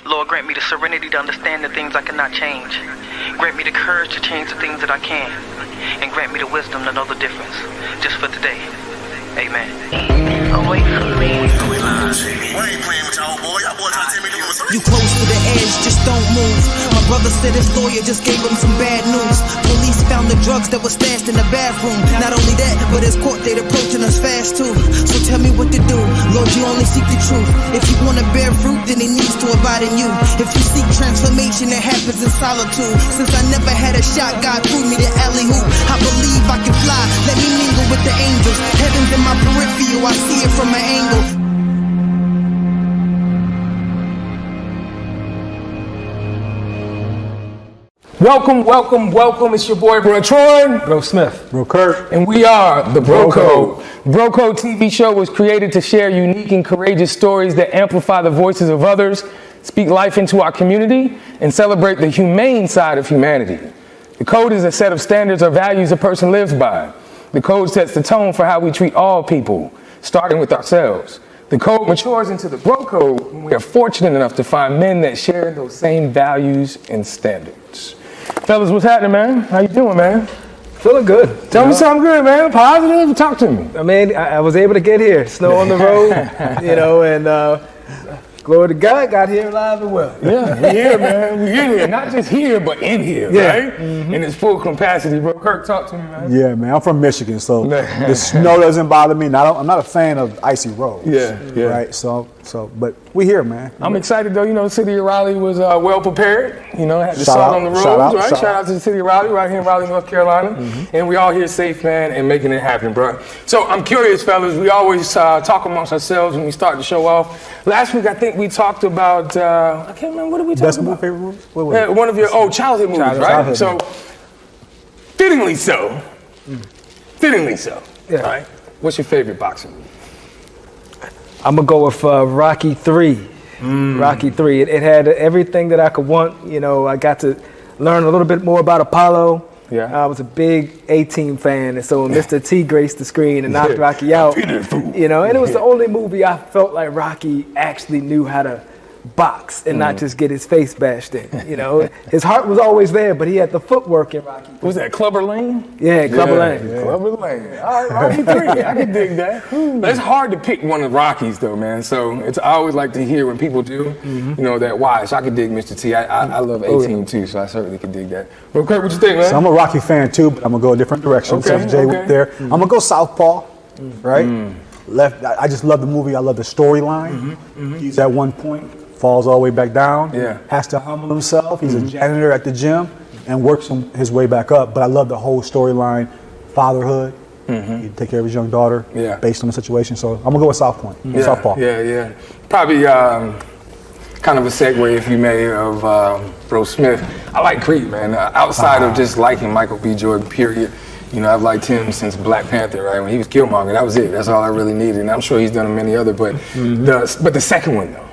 Lord, grant me the serenity to understand the things I cannot change. Grant me the courage to change the things that I can. And grant me the wisdom to know the difference. Just for today. Amen. Away from me. You close to the edge, just don't move. My brother said his lawyer just gave him some bad news. Police found the drugs that were stashed in the bathroom. Not only that, but his court date approaching us fast too. So tell me what to do. Lord, you only seek the truth. If you want to bear fruit, then he needs to abide in you. If you seek transformation, it happens in solitude. Since I never had a shot, God threw me the alley-oop. I believe I can fly. Let me mingle with the angels. Heaven's in my peripheral, I see it from an angle. Welcome, welcome, welcome. It's your boy, Bro Troy. Bro Smith. Bro Kurt. And we are the Bro Code. Bro Code TV show was created to share unique and courageous stories that amplify the voices of others, speak life into our community, and celebrate the humane side of humanity. The code is a set of standards or values a person lives by. The code sets the tone for how we treat all people, starting with ourselves. The code matures into the Bro Code when we are fortunate enough to find men that share those same values and standards. Fellas, what's happening, man? How you doing, man? Feeling good. Tell me something good, man. Positive. Talk to me. I mean, I was able to get here. Snow on the road, and glory to God, got here alive and well. Yeah, we're here, man. We're here. Not just here, but in here, right? Mm-hmm. In its full capacity. Bro, Kirk, talk to me, man. Yeah, man. I'm from Michigan, so the snow doesn't bother me. I'm not a fan of icy roads. Yeah. Right. But we here, man. I'm excited though. You know, the city of Raleigh was well prepared. You know, had the Shout sun out, on the roads, right? Shout out to the city of Raleigh, right here in Raleigh, North Carolina. Mm-hmm. And we all here safe, man, and making it happen, bro. So I'm curious, fellas. We always talk amongst ourselves when we start the show off. Last week, I think we talked about I can't remember, what did we talk Best about? Favorite movies? What was it? One of your childhood movies, right? Childhood so, fittingly so. Fittingly so. Yeah. Right. What's your favorite boxing movie? I'm gonna go with Rocky 3. Rocky 3. It had everything that I could want. You know, I got to learn a little bit more about Apollo. Yeah. I was a big A-Team fan, and so when Mr. T graced the screen and knocked Rocky out, you know, and it was the only movie I felt like Rocky actually knew how to box and not just get his face bashed in. You know, his heart was always there, but he had the footwork in Rocky. Was that Clubber Lane? Yeah, Clubber Lane. Yeah. Clubber Lane. All right, Rocky 3. I can dig that. But it's hard to pick one of Rockies, though, man. So I always like to hear when people do, you know, that why. So I can dig Mr. T. I love A-Team, too, so I certainly can dig that. Well, Kurt, what you think, man? So I'm a Rocky fan, too, but I'm going to go a different direction. Okay, Jay went there. I'm going to go Southpaw, right? I just love the movie. I love the storyline. He's at one point, falls all the way back down, has to humble himself. He's a janitor at the gym and works his way back up. But I love the whole storyline, fatherhood. He take care of his young daughter based on the situation. So I'm going to go with Southpaw. Yeah. Probably kind of a segue, if you may, of Bro Smith. I like Creed, man. Outside of just liking Michael B. Jordan, period. You know, I've liked him since Black Panther, right? When he was Killmonger, that was it. That's all I really needed. And I'm sure he's done many other, but the second one, though.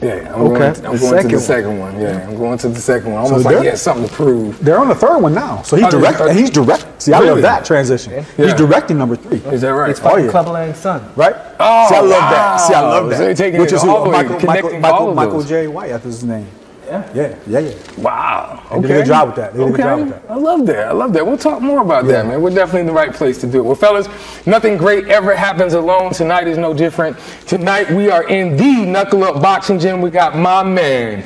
Yeah, I'm going to the second one. Yeah, I'm going to the second one. Almost like he has something to prove. They're on the third one now. So he's directing. See, I love that transition. Yeah. He's directing number 3. Is that right? It's fighting Clubber Lane's son. Right? Oh, See, I love that. See, I love that. So they're taking Which it is all the way, Michael J. White, that's his name. Yeah. Wow. They did a good job with that. I love that. We'll talk more about that, man. We're definitely in the right place to do it. Well, fellas, nothing great ever happens alone. Tonight is no different. Tonight we are in the Knuckle Up Boxing Gym. We got my man,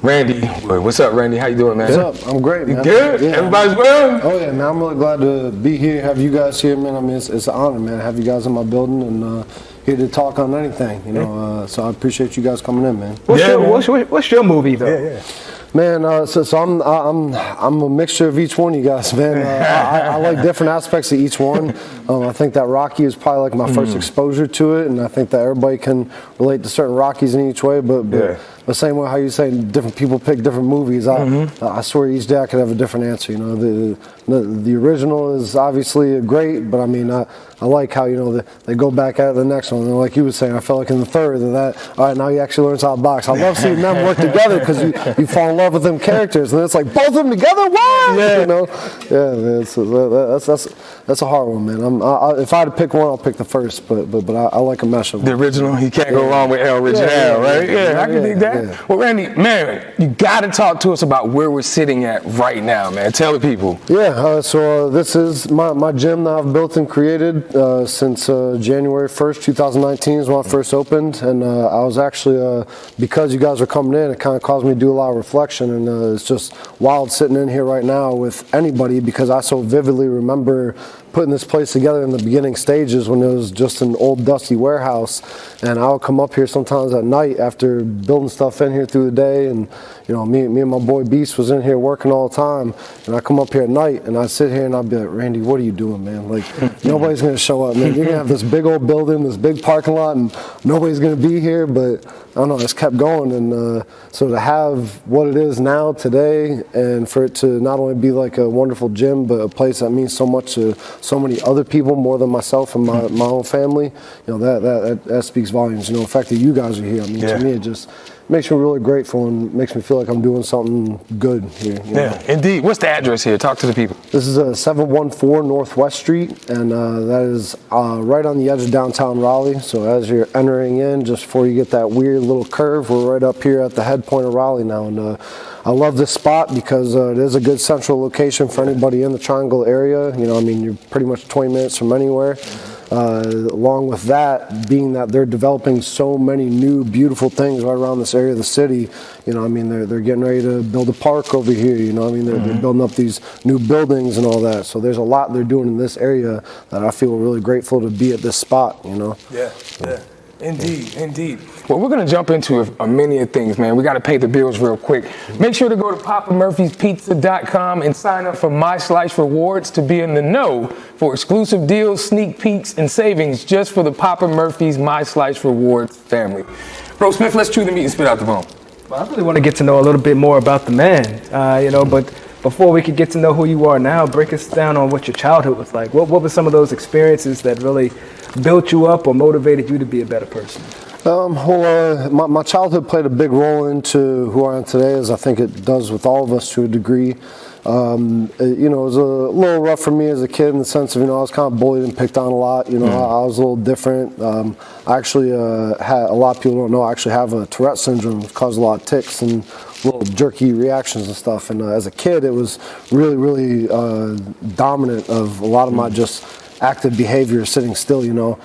Randy. What's up, Randy? How you doing, man? What's up? I'm great, man. You good? Yeah. Everybody's well? Oh, yeah, man. I'm really glad to be here, have you guys here, man. I mean, it's an honor, man, to have you guys in my building and here to talk on anything, you know. So I appreciate you guys coming in, man. What's your movie, though? Yeah. Man, so I'm a mixture of each one of you guys, man. I like different aspects of each one. I think that Rocky is probably like my first exposure to it, and I think that everybody can relate to certain Rockies in each way. But the same way how you say different people pick different movies, I swear each day I could have a different answer. You know, the original is obviously great, but I mean I like how, you know, they go back at the next one. And like you were saying, I felt like in the third that all right, now he actually learns how to box. I love seeing them work together because you fall in love with them characters, and it's like both of them together. Wow, you know, man. So that's a hard one, man. If I had to pick one, I'll pick the first, but I like a mashup. The original, you can't go wrong with El Original, right? Yeah, I can dig that. man. Yeah. Well, Randy, man, you got to talk to us about where we're sitting at right now, man. Tell the people. Yeah, so this is my gym that I've built and created since January 1st, 2019 is when I first opened. And I was actually, because you guys were coming in, it kind of caused me to do a lot of reflection. And it's just wild sitting in here right now with anybody, because I so vividly remember putting this place together in the beginning stages when it was just an old dusty warehouse. And I would come up here sometimes at night after building stuff in here through the day, and me and my boy Beast was in here working all the time, and I come up here at night and I sit here and I'd be like, Randy, what are you doing, man? Like, nobody's gonna show up, man. You're gonna have this big old building, this big parking lot, and nobody's gonna be here. But I don't know, it's kept going. And so to have what it is now today, and for it to not only be like a wonderful gym, but a place that means so much to so many other people more than myself and my own family, that speaks volumes. The fact that you guys are here, I mean, to me, it just makes me really grateful and makes me feel like I'm doing something good here. Yeah, indeed. What's the address here? Talk to the people. This is 714 Northwest Street, and that is right on the edge of downtown Raleigh. So as you're entering in, just before you get that weird little curve, we're right up here at the head point of Raleigh now. And I love this spot because it is a good central location for anybody in the Triangle area. You're pretty much 20 minutes from anywhere. Along with that, being that they're developing so many new beautiful things right around this area of the city, they're getting ready to build a park over here, they're building up these new buildings and all that. So there's a lot they're doing in this area that I feel really grateful to be at this spot, Yeah. Indeed. Well, we're going to jump into a many of things, man. We got to pay the bills real quick. Make sure to go to PapaMurphy'sPizza.com and sign up for My Slice Rewards to be in the know for exclusive deals, sneak peeks, and savings just for the Papa Murphy's My Slice Rewards family. Bro Smith, let's chew the meat and spit out the bone. Well, I really want to get to know a little bit more about the man, but before we could get to know who you are now, break us down on what your childhood was like. What were some of those experiences that really built you up or motivated you to be a better person? My childhood played a big role into who I am today, as I think it does with all of us to a degree. It was a little rough for me as a kid in the sense of, I was kind of bullied and picked on a lot. I was a little different. I actually had, a lot of people don't know, I actually have a Tourette syndrome, which causes a lot of tics and little jerky reactions and stuff. And as a kid, it was really, really dominant of a lot of my just active behavior, sitting still,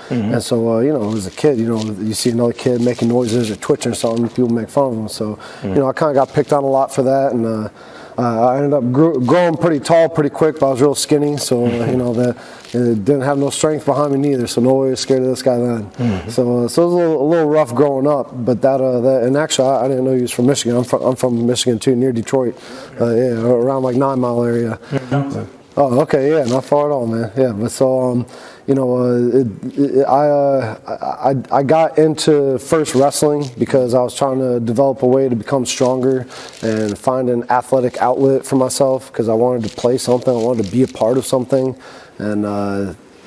And so, as a kid, you see another kid making noises or twitching or something, people make fun of them. So, I kind of got picked on a lot for that. And I ended up growing pretty tall pretty quick, but I was real skinny. So, that didn't have no strength behind me neither. So nobody was scared of this guy then. So it was a little rough growing up. But that and actually, I didn't know he was from Michigan. I'm from Michigan too, near Detroit. Around like 9 Mile area. Oh, okay, yeah, not far at all, man. Yeah, but so, I got into first wrestling because I was trying to develop a way to become stronger and find an athletic outlet for myself because I wanted to play something, I wanted to be a part of something, and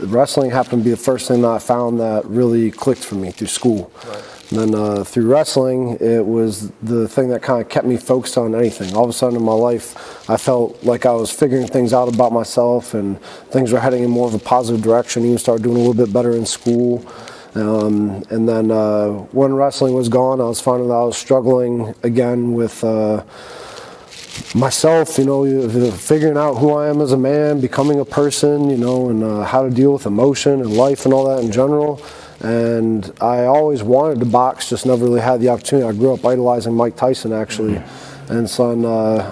wrestling happened to be the first thing that I found that really clicked for me through school. Right. And then through wrestling, it was the thing that kind of kept me focused on anything. All of a sudden in my life, I felt like I was figuring things out about myself and things were heading in more of a positive direction. Even started doing a little bit better in school. And then when wrestling was gone, I was finding that I was struggling again with myself, figuring out who I am as a man, becoming a person, and how to deal with emotion and life and all that in general. And I always wanted to box, just never really had the opportunity. I grew up idolizing Mike Tyson, actually. And so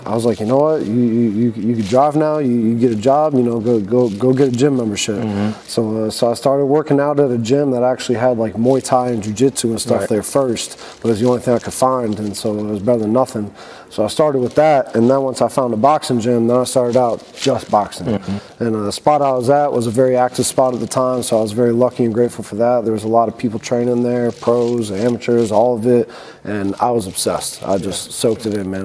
I was like, you know what, you could drive now, you get a job, go get a gym membership. So I started working out at a gym that actually had like Muay Thai and Jiu-Jitsu and stuff there first, but it was the only thing I could find, and so it was better than nothing. So I started with that, and then once I found a boxing gym, then I started out just boxing. And the spot I was at was a very active spot at the time, so I was very lucky and grateful for that. There was a lot of people training there, pros, amateurs, all of it, and I was obsessed. I just soaked it in, man.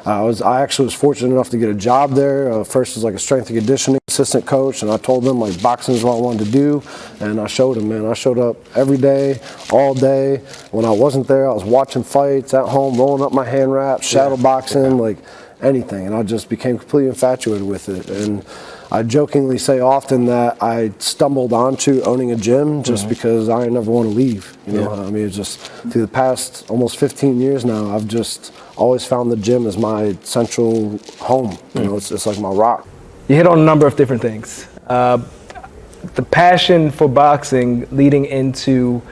I actually was fortunate enough to get a job there. First as like a strength and conditioning assistant coach, and I told them like boxing is what I wanted to do, and I showed them, man. I showed up every day, all day. When I wasn't there, I was watching fights at home, rolling up my hand wraps, shadow boxing, like anything, and I just became completely infatuated with it. And I jokingly say often that I stumbled onto owning a gym just because I never want to leave. You know, I mean, it's just through the past almost 15 years now, I've just always found the gym as my central home. You know, it's like my rock. You hit on a number of different things. The passion for boxing leading into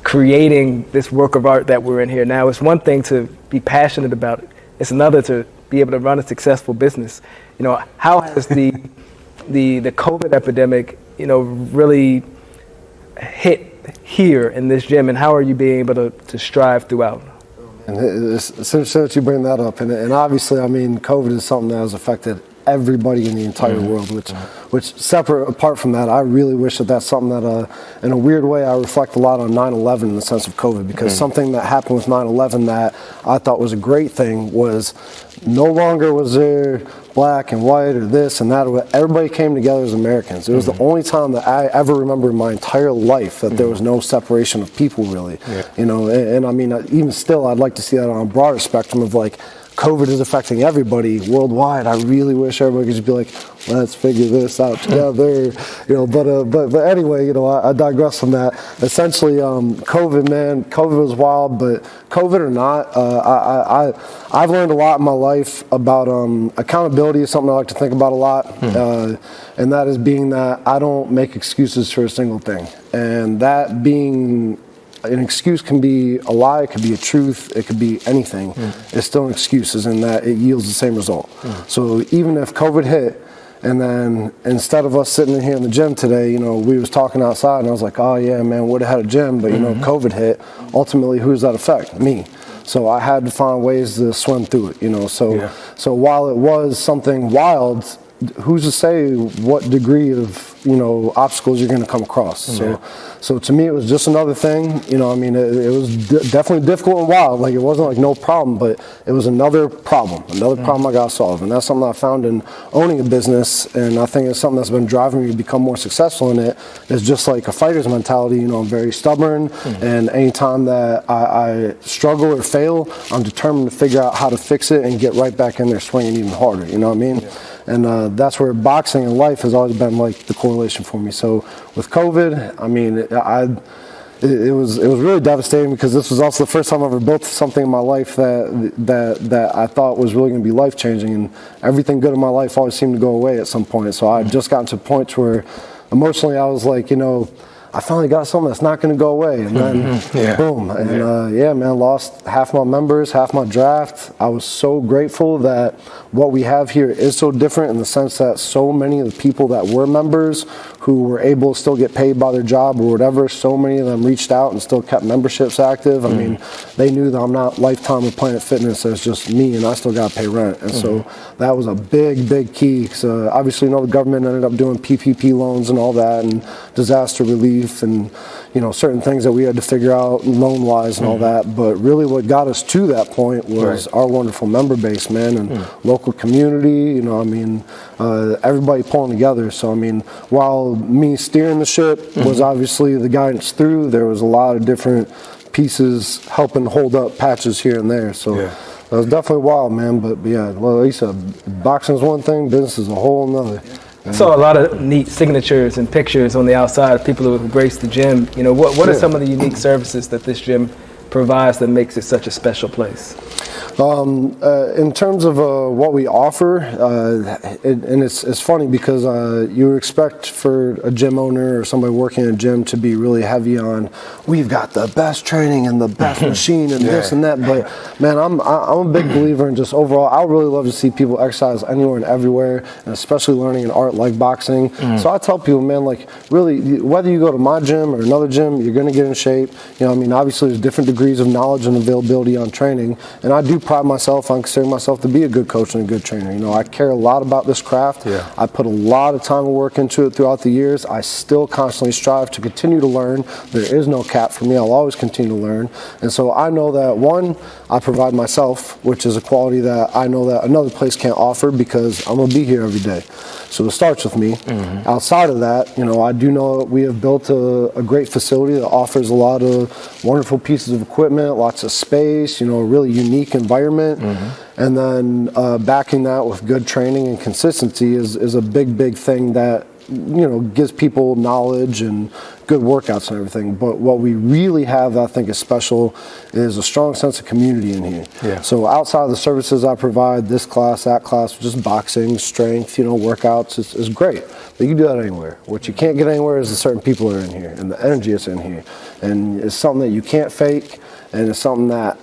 creating this work of art that we're in here now. It's one thing to be passionate about it. It's another to be able to run a successful business. You know, how has the COVID epidemic, you know, really hit here in this gym, and how are you being able to strive throughout? And it's interesting that you bring that up, and obviously, I mean, COVID is something that has affected everybody in the entire world, which separate apart from that, I really wish that that's something that in a weird way I reflect a lot on 9/11 in the sense of COVID, because something that happened with 9/11 that I thought was a great thing was no longer was there black and white or this and that. Everybody came together as Americans. It was the only time that I ever remember in my entire life that there was no separation of people, really. You know, and I mean, even still, I'd like to see that on a broader spectrum of like, COVID is affecting everybody worldwide. I really wish everybody could just be like, let's figure this out together, you know. But anyway, you know, I digress from that. Essentially, COVID, man, COVID was wild. But COVID or not, I've learned a lot in my life about accountability is something I like to think about a lot, and that is being that I don't make excuses for a single thing, and that being. An excuse can be a lie, it could be a truth, it could be anything. It's still an excuse, as in that it yields the same result. So even if COVID hit, and then instead of us sitting in here in the gym today, you know, we was talking outside, and I was like, oh yeah, man, would have had a gym, but you know, COVID hit. Ultimately, who does that affect? Me. So I had to find ways to swim through it, you know. So while it was something wild, who's to say what degree of, you know, obstacles you're going to come across? So to me, it was just another thing. You know, I mean, it was definitely difficult and wild. Like, it wasn't like no problem, but it was another problem I got to solve. And that's something I found in owning a business. And I think it's something that's been driving me to become more successful in it. It's just like a fighter's mentality. You know, I'm very stubborn. And anytime that I struggle or fail, I'm determined to figure out how to fix it and get right back in there swinging even harder. You know what I mean? And that's where boxing and life has always been like the correlation for me. So with COVID, I mean, it was really devastating, because this was also the first time I ever built something in my life that I thought was really going to be life changing, and everything good in my life always seemed to go away at some point. So I just gotten to a point where emotionally I was like, you know, I finally got something that's not going to go away, and then boom, and man, lost half my members, half my draft. I was so grateful that what we have here is so different in the sense that so many of the people that were members who were able to still get paid by their job or whatever, so many of them reached out and still kept memberships active. I mean, they knew that I'm not lifetime with Planet Fitness, it's just me, and I still got to pay rent. And so that was a big key. So obviously, you know, the government ended up doing PPP loans and all that, and disaster relief, and you know, certain things that we had to figure out loan-wise and all that. But really what got us to that point was our wonderful member base, man, and local community, you know, I mean, everybody pulling together. So, I mean, while me steering the ship was obviously the guidance through, there was a lot of different pieces helping hold up patches here and there. So that was definitely wild, man. But yeah, well, like you said, boxing is one thing, business is a whole nother. I saw a lot of neat signatures and pictures on the outside of people who have graced the gym. You know, what are some of the unique services that this gym provides that makes it such a special place? In terms of what we offer, and it's funny because you would expect for a gym owner or somebody working in a gym to be really heavy on, we've got the best training and the best machine and this and that. But man, I'm a big believer in just overall, I really love to see people exercise anywhere and everywhere, and especially learning an art like boxing. So I tell people, man, like really, whether you go to my gym or another gym, you're going to get in shape. You know, I mean, obviously there's different degrees of knowledge and availability on training, and I do pride myself on considering myself to be a good coach and a good trainer. You know, I care a lot about this craft. I put a lot of time and work into it throughout the years. I still constantly strive to continue to learn. There is no cap for me. I'll always continue to learn. And so I know that, one, I provide myself, which is a quality that I know that another place can't offer, because I'm going to be here every day. So it starts with me. Outside of that, you know, I do know that we have built a great facility that offers a lot of wonderful pieces of equipment, lots of space, a really unique environment. And then backing that with good training and consistency is a big thing that, gives people knowledge and good workouts and everything. But what we really have that I think is special is a strong sense of community in here. Yeah. So outside of the services I provide, this class, that class, just boxing, strength, workouts is great. But you can do that anywhere. What you can't get anywhere is the certain people that are in here and the energy that's in here. And it's something that you can't fake, and it's something that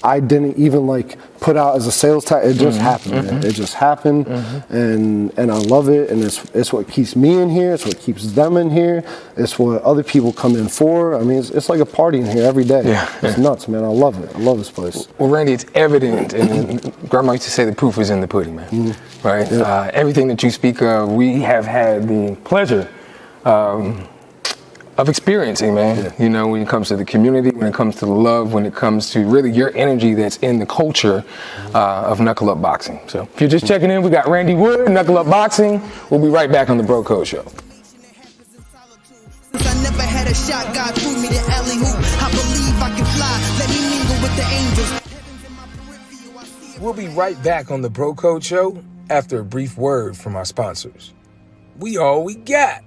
I didn't even put out as a sales tactic. It just happened. Man. It just happened, and I love it. And it's what keeps me in here. It's what keeps them in here. It's what other people come in for. I mean, it's like a party in here every day. Yeah. It's nuts, man. I love it. I love this place. Well, Randy, it's evident, and Grandma used to say the proof is in the pudding, man. Right? Yeah. Everything that you speak of, we have had the pleasure of experiencing, man. When it comes to the community, when it comes to the love, when it comes to really your energy that's in the culture of Knuckle Up Boxing. So if you're just checking in, we got Randy Wood, Knuckle Up Boxing. We'll be right back on the Bro Code Show. I never had a shot, God threw me the alley-oop. I believe I can fly, let me mingle with the angels. We'll be right back on the Bro Code Show after a brief word from our sponsors. We all we got.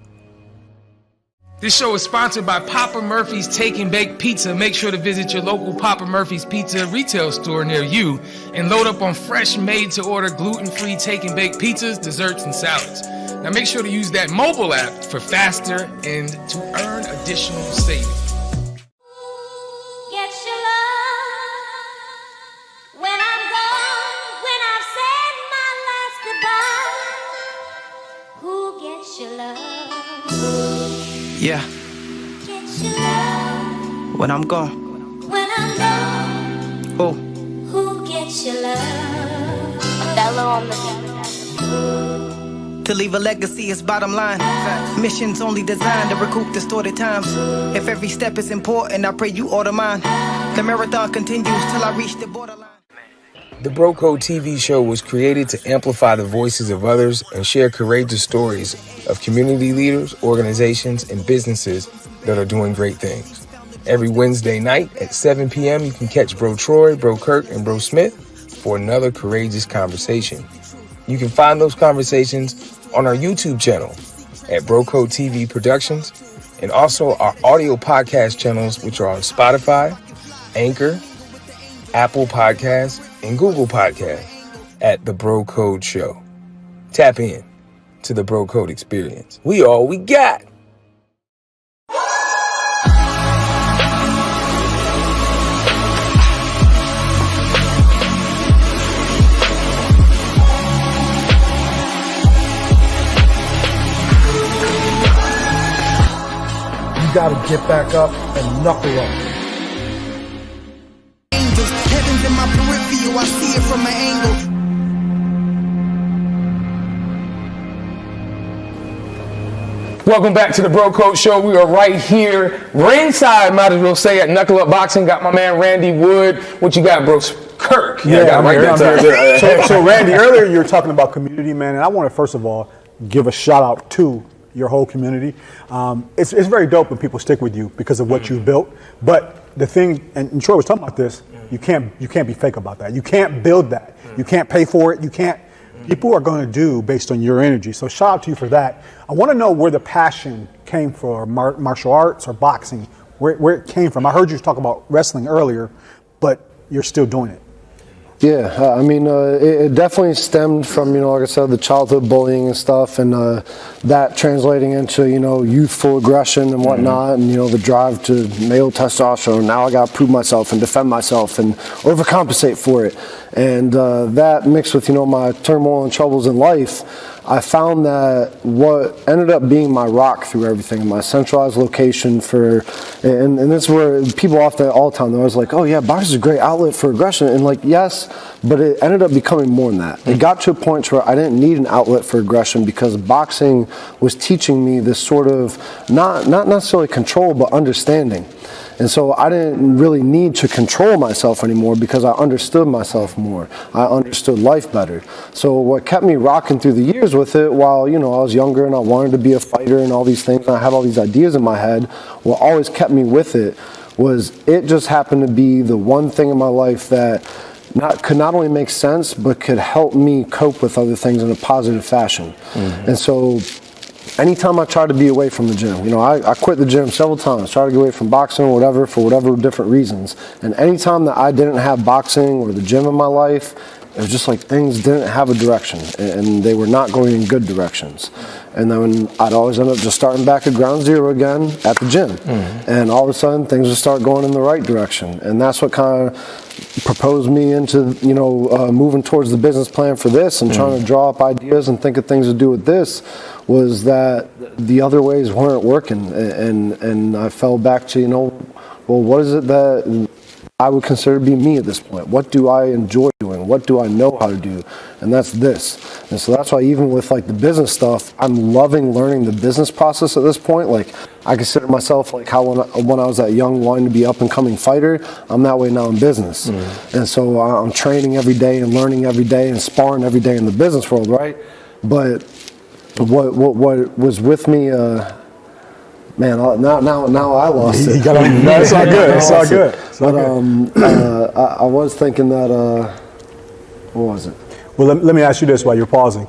This show is sponsored by Papa Murphy's Take and Bake Pizza. Make sure to visit your local Papa Murphy's Pizza retail store near you and load up on fresh, made-to-order, gluten-free take and bake pizzas, desserts, and salads. Now make sure to use that mobile app for faster and to earn additional savings. Get your love when I'm gone, when I've said my last goodbye. Who gets your love? Yeah, Get your love when I'm gone. when I'm gone. Oh, Who gets your love? Bella on the to leave a legacy is bottom line. Missions only designed to recoup distorted times. If every step is important, I pray you order mine. The marathon continues till I reach the borderline. The Bro Code TV show was created to amplify the voices of others and share courageous stories of community leaders, organizations, and businesses that are doing great things. Every Wednesday night at 7 p.m., you can catch Bro Troy, Bro Kurt, and Bro Smith for another courageous conversation. You can find those conversations on our YouTube channel at Bro Code TV Productions, and also our audio podcast channels, which are on Spotify, Anchor, Apple Podcasts, and Google Podcasts at The Bro Code Show. Tap in to the Bro Code experience. We all we got. You gotta get back up and knuckle up. Angels, heaven's in my peripheral, I see it from an angle. Welcome back to the Bro Code Show. We are right here, ringside, might as well say, at Knuckle Up Boxing. Got my man Randy Wood. What you got, bro? Kirk. Yeah, I'm right here, there. So Randy, earlier you were talking about community, man, and I want to first of all give a shout out to your whole community. It's very dope when people stick with you because of what you've built. But the thing, and Troy was talking about this, you can't be fake about that. You can't build that. You can't pay for it. You can't. People are going to do based on your energy. So shout out to you for that. I want to know where the passion came from, martial arts or boxing, where it came from. I heard you talk about wrestling earlier, but you're still doing it. Yeah, I mean, it definitely stemmed from, like I said, the childhood bullying and stuff, and that translating into, youthful aggression and whatnot, and, the drive to male testosterone. Now I got to prove myself and defend myself and overcompensate for it. And that mixed with, my turmoil and troubles in life, I found that what ended up being my rock through everything, my centralized location and this is where people often, all the time, they're always like, oh yeah, boxing is a great outlet for aggression. And yes, but it ended up becoming more than that. It got to a point where I didn't need an outlet for aggression because boxing was teaching me this sort of, not necessarily control, but understanding. And so I didn't really need to control myself anymore because I understood myself more. I understood life better. So what kept me rocking through the years with it, while, I was younger and I wanted to be a fighter and all these things, and I had all these ideas in my head, what always kept me with it was it just happened to be the one thing in my life that could not only make sense, but could help me cope with other things in a positive fashion. And so anytime I try to be away from the gym, I quit the gym several times, tried to get away from boxing or whatever for whatever different reasons. And anytime that I didn't have boxing or the gym in my life, it was just like things didn't have a direction and they were not going in good directions. And then I'd always end up just starting back at ground zero again at the gym. And all of a sudden things would start going in the right direction. And that's what kind of proposed me into, moving towards the business plan for this and trying to draw up ideas and think of things to do with this, was that the other ways weren't working. And I fell back to, well, what is it that I would consider to be me at this point? What do I enjoy doing? What do I know how to do? And that's this. And so that's why even with like the business stuff, I'm loving learning the business process at this point. Like I consider myself like how when I was that young, wanting to be up and coming fighter, I'm that way now in business. And so I'm training every day and learning every day and sparring every day in the business world, right? But what was with me, man, now I lost it. That's all good. It's all good. But I was thinking that, what was it? Well, let me ask you this while you're pausing.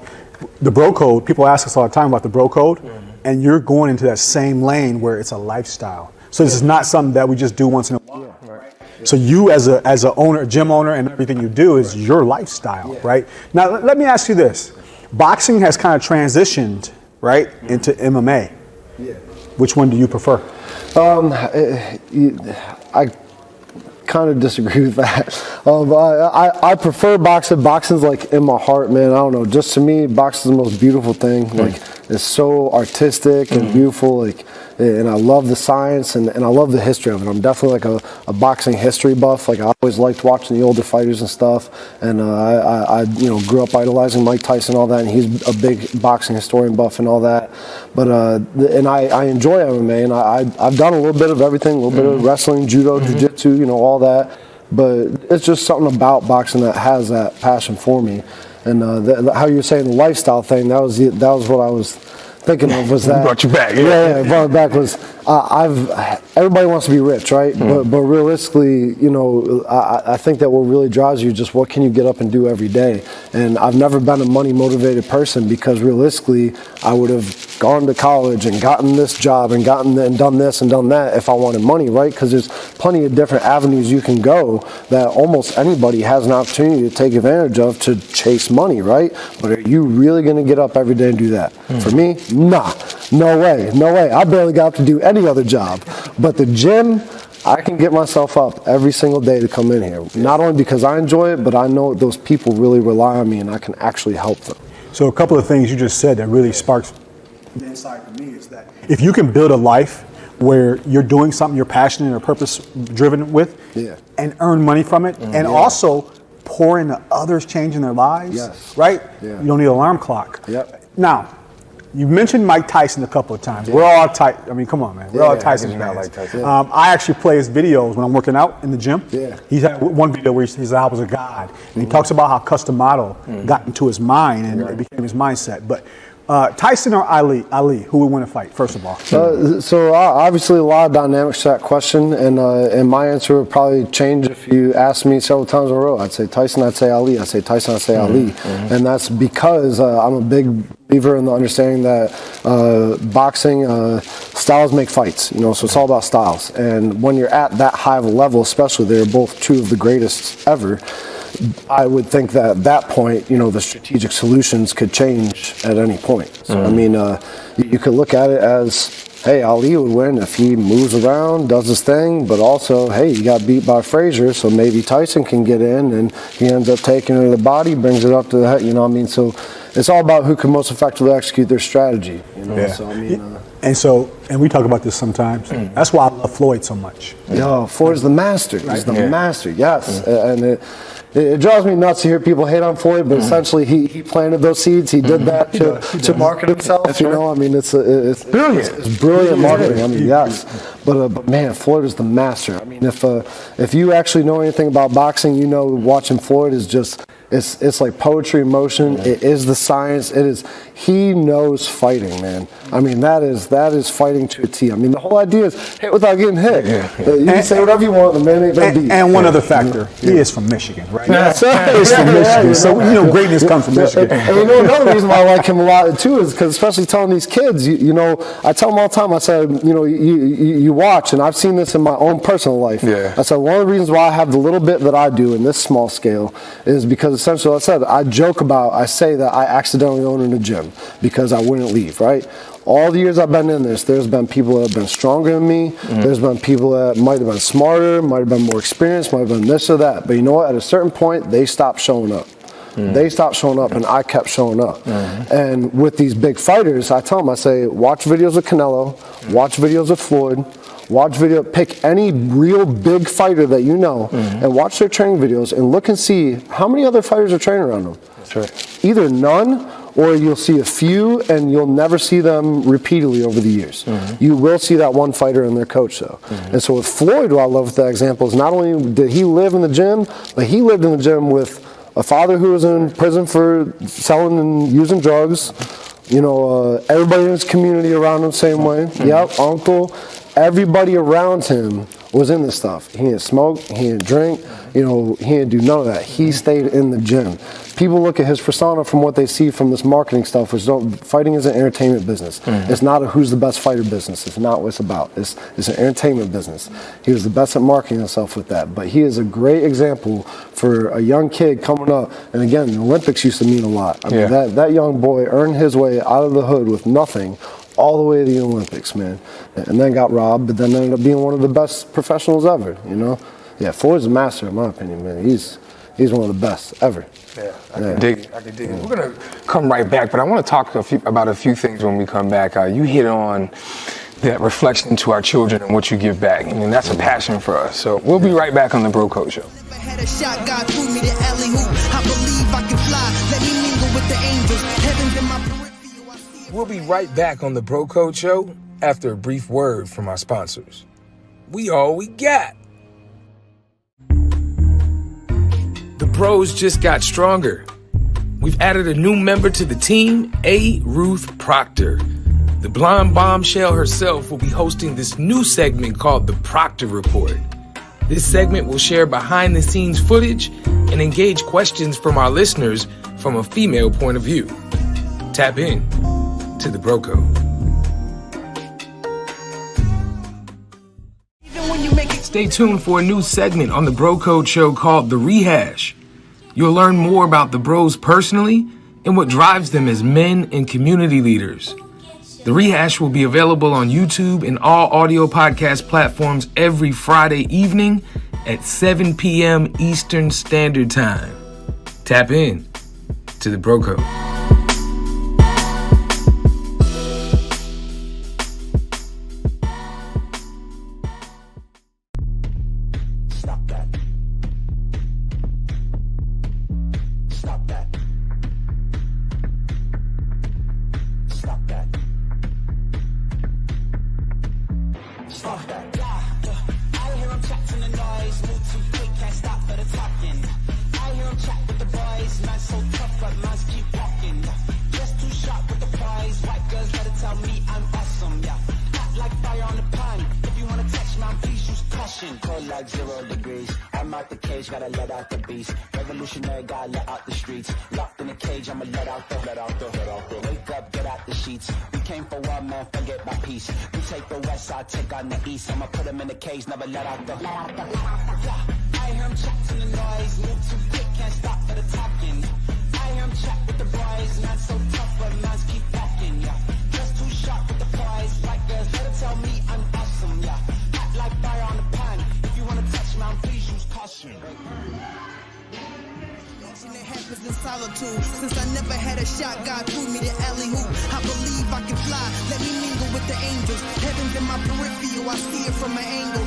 The bro code, people ask us all the time about the bro code, and you're going into that same lane where it's a lifestyle. So this is not something that we just do once in a while. Right. So you as a owner, gym owner, and everything you do is your lifestyle, right? Now, let me ask you this. Boxing has kind of transitioned, right, into MMA. Yeah. Which one do you prefer? I kind of disagree with that. I prefer boxing. Boxing's like in my heart, man. I don't know. Just to me, boxing is the most beautiful thing. Like it's so artistic and beautiful. Like, and I love the science and I love the history of it. I'm definitely like a boxing history buff. Like I always liked watching the older fighters and stuff. And I grew up idolizing Mike Tyson and all that. And he's a big boxing historian buff and all that. But and I enjoy MMA, and I've done a little bit of everything, a little bit of wrestling, judo, jiu-jitsu, all that. But it's just something about boxing that has that passion for me. And how you're saying the lifestyle thing, that was what I was thinking of, was that. Brought you back. Yeah, brought it back was everybody wants to be rich, right? But realistically, I think that what really drives you is just what can you get up and do every day. And I've never been a money motivated person, because realistically, I would have gone to college and gotten this job and done this and done that if I wanted money, right? Because there's plenty of different avenues you can go that almost anybody has an opportunity to take advantage of to chase money, right? But are you really going to get up every day and do that? For me, nah, no way. I barely got up to do any other job. But the gym, I can get myself up every single day to come in here. Not only because I enjoy it, but I know those people really rely on me and I can actually help them. So a couple of things you just said that really sparks the insight for me is that if you can build a life where you're doing something you're passionate or purpose driven with, and earn money from it, and also pour into others changing their lives, right? You don't need an alarm clock. Now, you mentioned Mike Tyson a couple of times. We're all Tyson. I mean, come on, man. We're all Tyson fans. Like Tyson. I actually play his videos when I'm working out in the gym. He's had one video where he says I was a god, and he talks about how custom model got into his mind and it became his mindset. But Tyson or Ali, who would win a fight, first of all? So obviously a lot of dynamics to that question, and my answer would probably change if you asked me several times in a row. I'd say Tyson, I'd say Ali. I'd say Tyson, I'd say Ali. And that's because I'm a big believer in the understanding that boxing styles make fights, so it's all about styles. And when you're at that high of a level, especially, they're both two of the greatest ever. I would think that at that point, the strategic solutions could change at any point. So, I mean, you could look at it as, hey, Ali would win if he moves around, does his thing, but also, hey, he got beat by Frazier, so maybe Tyson can get in, and he ends up taking it to the body, brings it up to the head, so it's all about who can most effectively execute their strategy, So, I mean, and we talk about this sometimes. That's why I love Floyd so much. Floyd's the master. He's the master, yes. And it drives me nuts to hear people hate on Floyd, but essentially he planted those seeds. He did that to market himself. I mean, it's brilliant. It's brilliant marketing. I mean, yes. But man, Floyd is the master. I mean, if you actually know anything about boxing, watching Floyd is just. It's like poetry in motion. It is the science. It is. He knows fighting, man. I mean, that is fighting to a T. I mean, the whole idea is hit without getting hit. You can say whatever you want. The man ain't gonna beat. And one other factor, he is from Michigan, right? That's He's from Michigan, so greatness comes from Michigan. And another reason why I like him a lot too is because, especially telling these kids, I tell them all the time. I said, you watch, and I've seen this in my own personal life. I said one of the reasons why I have the little bit that I do in this small scale is because essentially, I say that I accidentally own in the gym because I wouldn't leave, right? All the years I've been in this, there's been people that have been stronger than me. There's been people that might have been smarter, might have been more experienced, might have been this or that. But you know what? At a certain point, they stopped showing up. They stopped showing up, and I kept showing up. And with these big fighters, I tell them, I say, watch videos of Canelo, watch videos of Floyd, pick any real big fighter that you know, and watch their training videos and look and see how many other fighters are training around them. That's right. Either none, or you'll see a few, and you'll never see them repeatedly over the years. You will see that one fighter and their coach, though. And so with Floyd, what I love with that example is not only did he live in the gym, but he lived in the gym with a father who was in prison for selling and using drugs. Everybody in his community around him, same way. Yep, uncle. Everybody around him was in this stuff. He didn't smoke, he didn't drink, he didn't do none of that. He stayed in the gym. People look at his persona from what they see from this marketing stuff, fighting is an entertainment business. It's not a who's the best fighter business. It's not what it's about. It's an entertainment business. He was the best at marketing himself with that. But he is a great example for a young kid coming up. And again, the Olympics used to mean a lot. I mean, that young boy earned his way out of the hood with nothing all the way to the Olympics, man. And then got robbed, but then ended up being one of the best professionals ever, Yeah, Floyd's a master, in my opinion, man. He's one of the best ever. I can dig it. We're going to come right back, but I want to talk about a few things when we come back. You hit on that reflection to our children and what you give back. And that's a passion for us. So we'll be right back on the Bro Code Show. Had a shot, God threw me the alley-oop. I believe I can fly. Let me mingle with the angels. Heaven's in my peripheral. I see it. We'll be right back on the Bro Code Show after a brief word from our sponsors. We all we got. The Bros just got stronger. We've added a new member to the team, A. Ruth Proctor. The blonde bombshell herself will be hosting this new segment called the Proctor Report. This segment will share behind-the-scenes footage and engage questions from our listeners from a female point of view. Tap in to the Bro Code. Stay tuned for a new segment on the Bro Code Show called The Rehash. You'll learn more about the bros personally and what drives them as men and community leaders. The Rehash will be available on YouTube and all audio podcast platforms every Friday evening at 7 p.m. Eastern Standard Time. Tap in to the Bro Code. Since I never had a shot, God threw me the alley-oop. I believe I can fly. Let me mingle with the angels. Heaven's in my peripheral. I see it from an angle.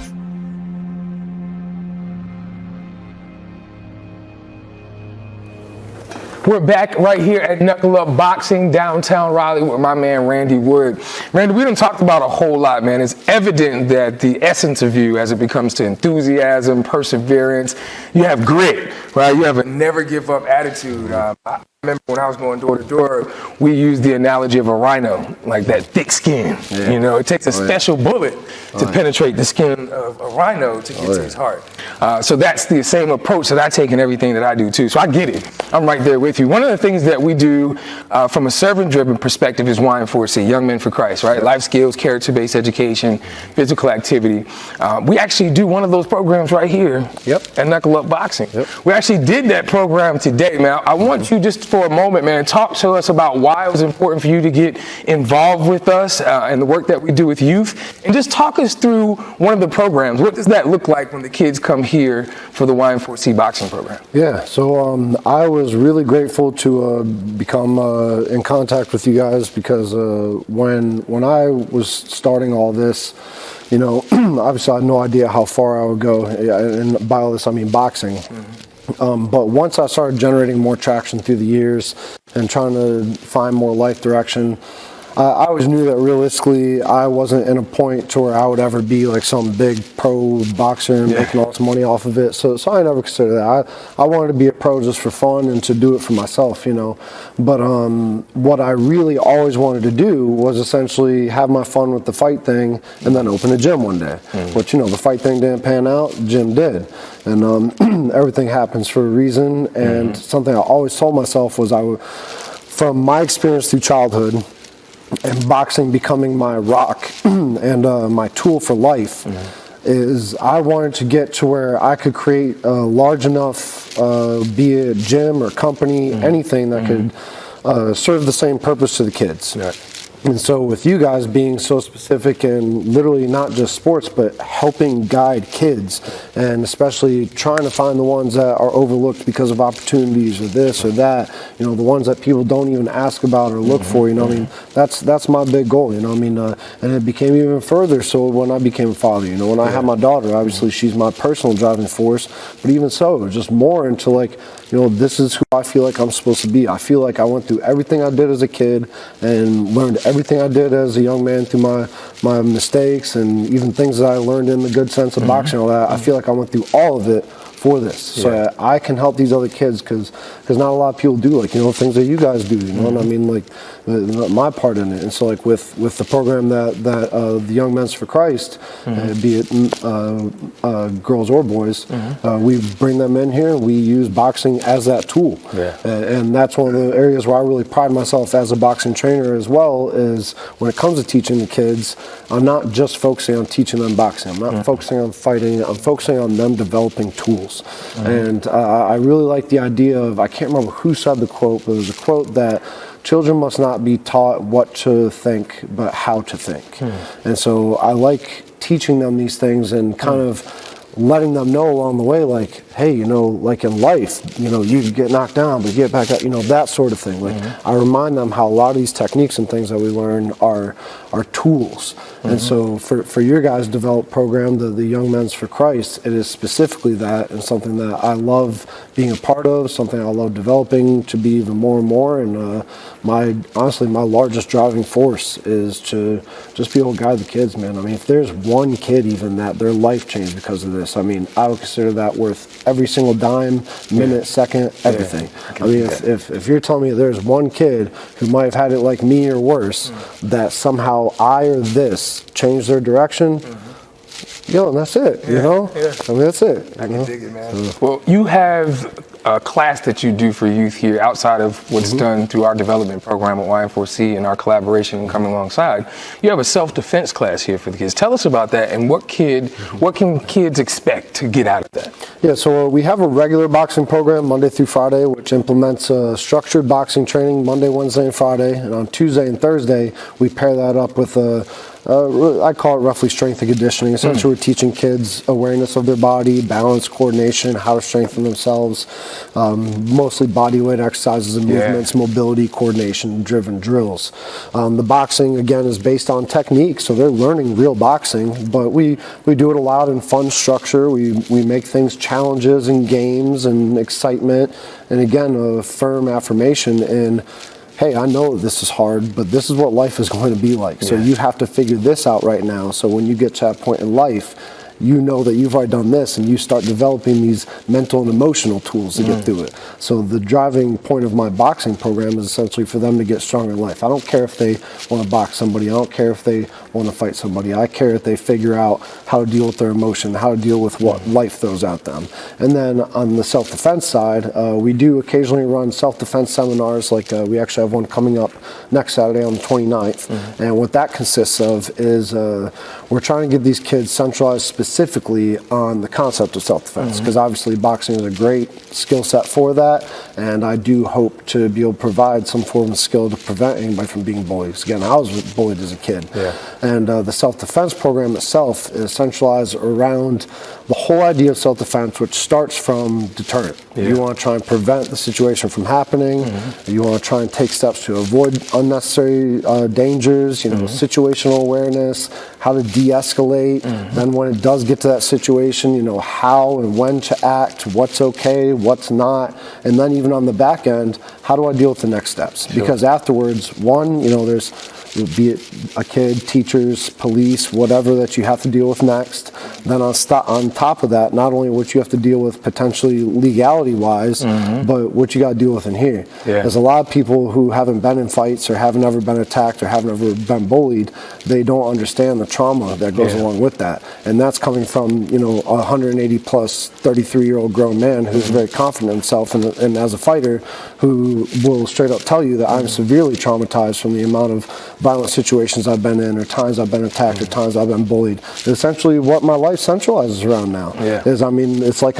We're back right here at Knuckle Up Boxing, downtown Raleigh, with my man Randy Wood. Randy, we done talked about a whole lot, man. It's evident that the essence of you, as it becomes to enthusiasm, perseverance, you have grit, right? You have a never give up attitude. I remember when I was going door to door, we used the analogy of a rhino, like that thick skin. Yeah. You know, it takes a special bullet to penetrate the skin of a rhino to get to his heart. So that's the same approach that I take in everything that I do too. So I get it. I'm right there with you. One of the things that we do from a servant-driven perspective is Y4C, Young Men for Christ, right? Life skills, character-based education, physical activity. We actually do one of those programs right here at Knuckle Up Boxing. We actually did that program today, man. I want you just for a moment, man, talk to us about why it was important for you to get involved with us and the work that we do with youth, and just talk us through one of the programs. What does that look like when the kids come here for the Y4C boxing program? Yeah, so I was really grateful to become in contact with you guys because when I was starting all this, you know, obviously I had no idea how far I would go, and by all this I mean boxing. But once I started generating more traction through the years and trying to find more life direction, I always knew that realistically I wasn't in a point to where I would ever be like some big pro boxer and making all this money off of it. So I never considered that. I wanted to be a pro just for fun and to do it for myself, you know. But what I really always wanted to do was essentially have my fun with the fight thing and then open a gym one day. But you know, the fight thing didn't pan out, the gym did. And everything happens for a reason. And something I always told myself was from my experience through childhood, and boxing becoming my rock and my tool for life, is I wanted to get to where I could create a large enough, be it gym or company, anything that could serve the same purpose to the kids. And so with you guys being so specific and literally not just sports, but helping guide kids, and especially trying to find the ones that are overlooked because of opportunities or this or that, you know, the ones that people don't even ask about or look for, you know, I mean, that's my big goal, you know, I mean, and it became even further so when I became a father, you know, when I had my daughter, obviously she's my personal driving force, but even so, just more into like, you know, this is who I feel like I'm supposed to be. I feel like I went through everything I did as a kid and learned everything I did as a young man through my mistakes and even things that I learned in the good sense of boxing and all that. I feel like I went through all of it for this, so that I can help these other kids, because not a lot of people do, like, you know, things that you guys do, you know, and I mean, like, my part in it. And so, like, with the program that the Young Men's for Christ, be it girls or boys, we bring them in here and we use boxing as that tool. And that's one of the areas where I really pride myself as a boxing trainer as well, is when it comes to teaching the kids, I'm not just focusing on teaching them boxing. I'm not focusing on fighting. I'm focusing on them developing tools. And I really like the idea of, I can't remember who said the quote, but it was a quote that children must not be taught what to think, but how to think. And so I like teaching them these things and kind of letting them know along the way, like, hey, you know, like in life, you know, you get knocked down, but you get back up, you know, that sort of thing. Like, I remind them how a lot of these techniques and things that we learn are tools. And so for your guys' developed program, the Young Men's for Christ, it is specifically that, and something that I love being a part of, something I love developing to be even more and more. And honestly, my largest driving force is to just be able to guide the kids, man. I mean, if there's one kid even that their life changed because of this, I mean, I would consider that worth every single dime, minute, second, everything. I mean, if you're telling me there's one kid who might have had it like me or worse, that somehow I or this changed their direction, yo, and that's it, you know? I mean, that's it. I can dig it, man. Well, you have a class that you do for youth here outside of what's done through our development program at Y4C and our collaboration coming alongside. You have a self-defense class here for the kids. Tell us about that, and what can kids expect to get out of that? Yeah, so we have a regular boxing program Monday through Friday, which implements structured boxing training Monday, Wednesday, and Friday. And on Tuesday and Thursday, we pair that up with I call it roughly strength and conditioning. Essentially, we're teaching kids awareness of their body, balance, coordination, how to strengthen themselves, mostly body weight exercises and movements, mobility, coordination, driven drills. The boxing, again, is based on technique, so they're learning real boxing, but we do it a lot in fun structure. We make things challenges and games and excitement, and again, a firm affirmation in, hey, I know this is hard, but this is what life is going to be like. So you have to figure this out right now. So when you get to that point in life, you know that you've already done this, and you start developing these mental and emotional tools to get through it. So the driving point of my boxing program is essentially for them to get stronger in life. I don't care if they want to box somebody. I don't care if they want to fight somebody. I care if they figure out how to deal with their emotion, how to deal with what life throws at them. And then on the self-defense side, we do occasionally run self-defense seminars. Like we actually have one coming up next Saturday on the 29th. And what that consists of is we're trying to get these kids centralized specifically on the concept of self-defense, because obviously boxing is a great skill set for that, and I do hope to be able to provide some form of skill to prevent anybody from being bullied. 'Cause again, I was bullied as a kid. And the self-defense program itself is centralized around the whole idea of self-defense, which starts from deterrent. You want to try and prevent the situation from happening. You want to try and take steps to avoid unnecessary dangers, situational awareness, how to de-escalate. Then when it does get to that situation, how and when to act, what's okay, what's not. And then even on the back end, how do I deal with the next steps? Because afterwards, there's, be it a kid, teachers, police, whatever that you have to deal with next. Then on top of that, not only what you have to deal with potentially legality-wise, but what you got to deal with in here. There's a lot of people who haven't been in fights or haven't ever been attacked or haven't ever been bullied. They don't understand the trauma that goes along with that. And that's coming from, a 180-plus, 33-year-old grown man who's very confident in himself and as a fighter who will straight up tell you that I'm severely traumatized from the amount of violent situations I've been in, or times I've been attacked, or times I've been bullied. Essentially, what my life centralizes around now is, it's like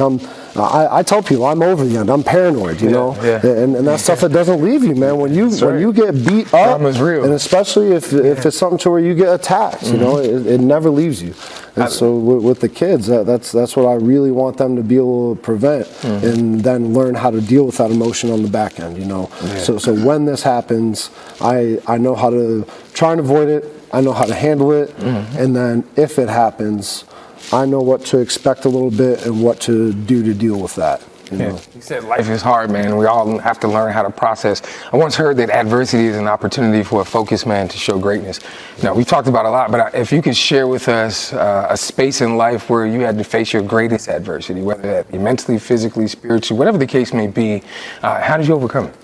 I tell people I'm over the end. I'm paranoid, and that stuff that doesn't leave you, man. When you get beat up, real. And especially if it's something to where you get attacked, it never leaves you. And so with the kids, that's what I really want them to be able to prevent, and then learn how to deal with that emotion on the back end. So when this happens, I know how to try and avoid it. I know how to handle it, and then if it happens, I know what to expect a little bit and what to do to deal with that. You said life is hard, man. We all have to learn how to process. I once heard that adversity is an opportunity for a focused man to show greatness. Now, we've talked about a lot, but if you could share with us a space in life where you had to face your greatest adversity, whether that be mentally, physically, spiritually, whatever the case may be, how did you overcome it?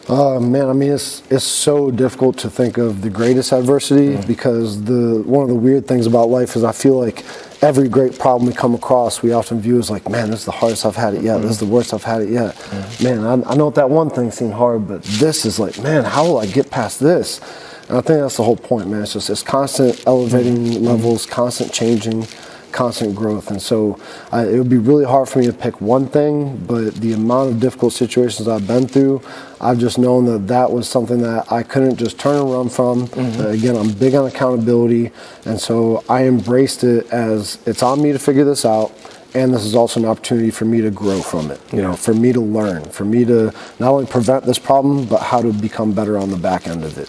Man, it's so difficult to think of the greatest adversity, because one of the weird things about life is I feel like every great problem we come across, we often view as like, man, this is the hardest I've had it yet. This is the worst I've had it yet. Man, I know that one thing seemed hard, but this is like, man, how will I get past this? And I think that's the whole point, man. It's constant elevating levels, constant changing, constant growth. And so it would be really hard for me to pick one thing, but the amount of difficult situations I've been through, I've just known that was something that I couldn't just turn and run from. Again, I'm big on accountability, and so I embraced it as it's on me to figure this out, and this is also an opportunity for me to grow from it, for me to learn, for me to not only prevent this problem, but how to become better on the back end of it.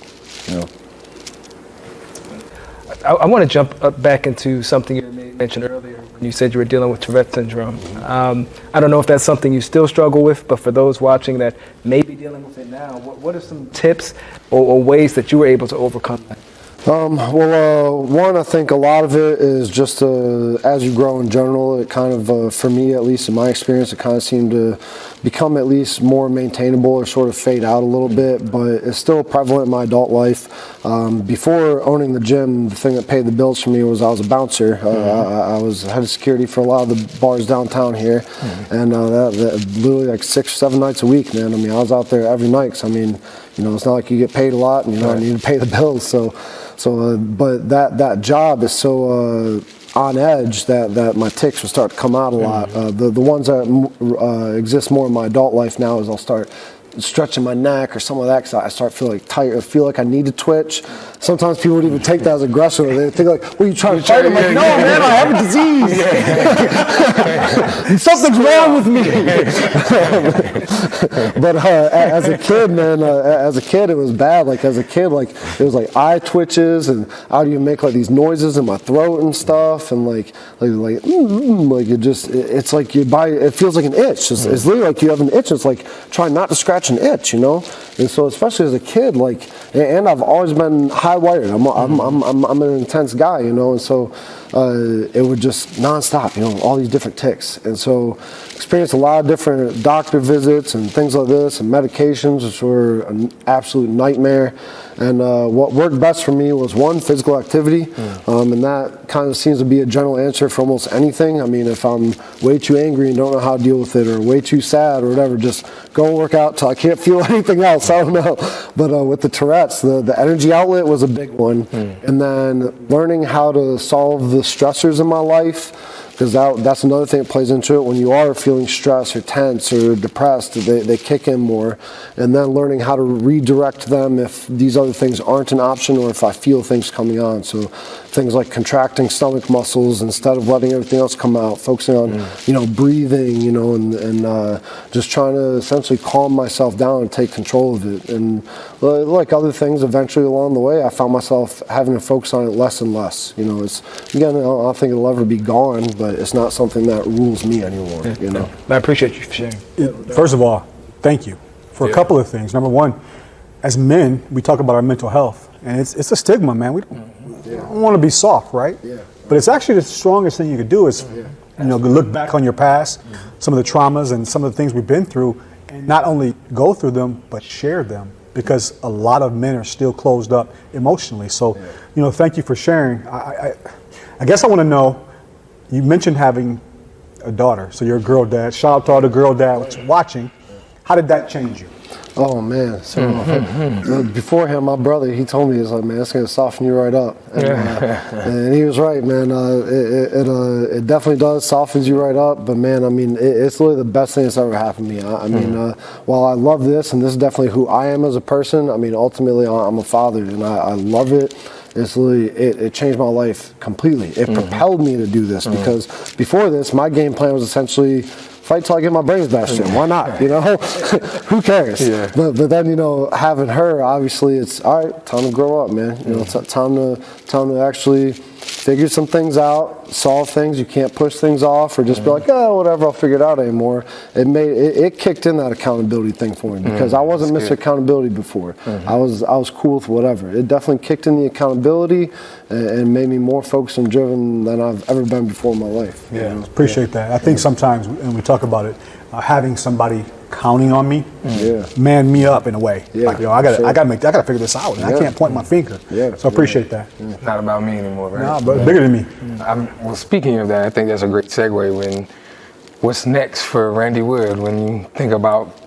I want to jump back into something you mentioned earlier when you said you were dealing with Tourette syndrome. I don't know if that's something you still struggle with, but for those watching that may be dealing with it now, what are some tips or ways that you were able to overcome that? One, I think a lot of it is just as you grow in general, it kind of, for me at least in my experience, it kind of seemed to become at least more maintainable or sort of fade out a little bit, but it's still prevalent in my adult life. Before owning the gym, the thing that paid the bills for me was I was a bouncer. I was head of security for a lot of the bars downtown here, and that literally like 6 or 7 nights a week, man. I mean, I was out there every night. So, I mean, it's not like you get paid a lot, and I need to pay the bills. But that job is so on edge that my tics will start to come out a lot. The ones that exist more in my adult life now is I'll start stretching my neck or something like that, because I start feeling like tight or feel like I need to twitch. Sometimes people would even take that as aggressive. They think like, well, you trying to fight? I'm like, no, man, I have a disease. Something's wrong with me. But as a kid, man, it was bad. Like as a kid, like it was like eye twitches, and I would even make like these noises in my throat and stuff, and like it just, it's like your body, it feels like an itch. It's literally like you have an itch. It's like trying not to scratch an itch, you know. And so especially as a kid, like, and I've always been high wired. I'm an intense guy, you know, and so it would just nonstop, you know, all these different tics. And so experienced a lot of different doctor visits and things like this, and medications, which were an absolute nightmare. And what worked best for me was, one, physical activity, and that kind of seems to be a general answer for almost anything. I mean, if I'm way too angry and don't know how to deal with it, or way too sad or whatever, just go and work out till I can't feel anything else. I don't know. But with the Tourette's, the energy outlet was a big one. And then learning how to solve the stressors in my life, because that's another thing that plays into it. When you are feeling stressed or tense or depressed, they kick in more. And then learning how to redirect them if these other things aren't an option, or if I feel things coming on. So things like contracting stomach muscles instead of letting everything else come out, focusing on, you know, breathing, you know, and just trying to essentially calm myself down and take control of it. And like other things, eventually along the way, I found myself having to focus on it less and less. You know, it's, again, I don't think it'll ever be gone, but it's not something that rules me anymore, you know. I appreciate you for sharing. First of all, thank you for a couple of things. Number one, as men, we talk about our mental health, and it's a stigma, man. We don't want to be soft, right? Yeah. But it's actually the strongest thing you could do is, you know, look back on your past, some of the traumas and some of the things we've been through, and not only go through them, but share them, because a lot of men are still closed up emotionally. So, you know, thank you for sharing. I guess I want to know, you mentioned having a daughter, so you're a girl dad. Shout out to all the girl dads watching. How did that change you? Oh man! So beforehand, my brother, he told me, he's like, man, it's gonna soften you right up, and he was right, man. It definitely does, softens you right up. But man, I mean, it's literally the best thing that's ever happened to me. I mean, while I love this, and this is definitely who I am as a person, I mean, ultimately, I'm a father, and I love it. It's literally, it changed my life completely. It propelled me to do this, because before this, my game plan was essentially fight till I get my brains bashed in. Why not? You know, who cares? Yeah. But then, you know, having her, obviously, it's all right. Time to grow up, man. You know, time to actually figure some things out, solve things. You can't push things off or just be like, oh, whatever, I'll figure it out anymore. It kicked in that accountability thing for me, because I wasn't Mr. Accountability before. I was cool with whatever. It definitely kicked in the accountability and made me more focused and driven than I've ever been before in my life. Yeah, you know? Appreciate that. I think sometimes, and we talk about it, having somebody counting on me, man me up in a way. Like, yo, I gotta figure this out. I can't point my finger. So I appreciate that. It's not about me anymore, right? No, but bigger than me. Well, speaking of that, I think that's a great segue. What's next for Randy Wood when you think about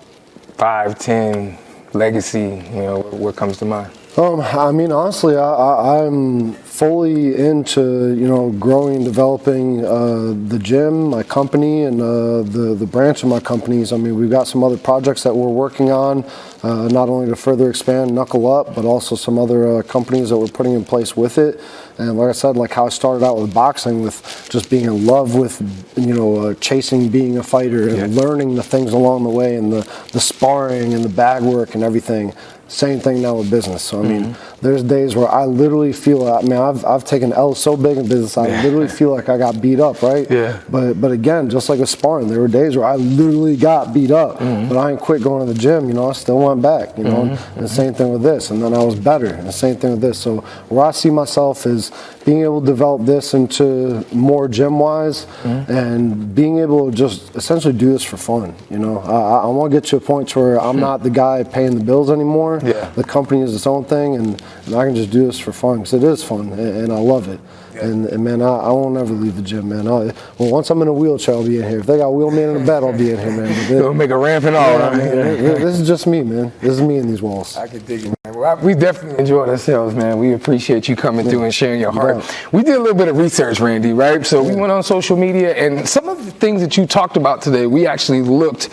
5, 10 legacy? You know, what comes to mind? I mean, honestly, I'm fully into, you know, growing and developing the gym, my company, and the branch of my companies. I mean, we've got some other projects that we're working on, not only to further expand Knuckle Up, but also some other companies that we're putting in place with it. And like I said, like how I started out with boxing, with just being in love with, you know, chasing being a fighter and learning the things along the way, and the sparring and the bag work and everything. Same thing now with business. So I mean, there's days where I literally feel, I mean, I've taken L so big in business, I literally feel like I got beat up, right? Yeah. But again, just like with sparring, there were days where I literally got beat up, but I ain't quit going to the gym. You know, I still went back. You know, and the same thing with this, and then I was better. And the same thing with this. So where I see myself is being able to develop this into more gym-wise, and being able to just essentially do this for fun. You know, I want to get to a point where I'm not the guy paying the bills anymore. The company is its own thing, and I can just do this for fun, because it is fun, and I love it. And man, I won't ever leave the gym, man. Well, once I'm in a wheelchair, I'll be in here. If they got a wheelman in the bed, I'll be in here, man. They'll make a ramp and all. This is just me, man. This is me in these walls. I can dig it, man. Well, we definitely enjoyed ourselves, man. We appreciate you coming through and sharing your heart. We did a little bit of research, Randy, right? So we went on social media, and some of the things that you talked about today, we actually looked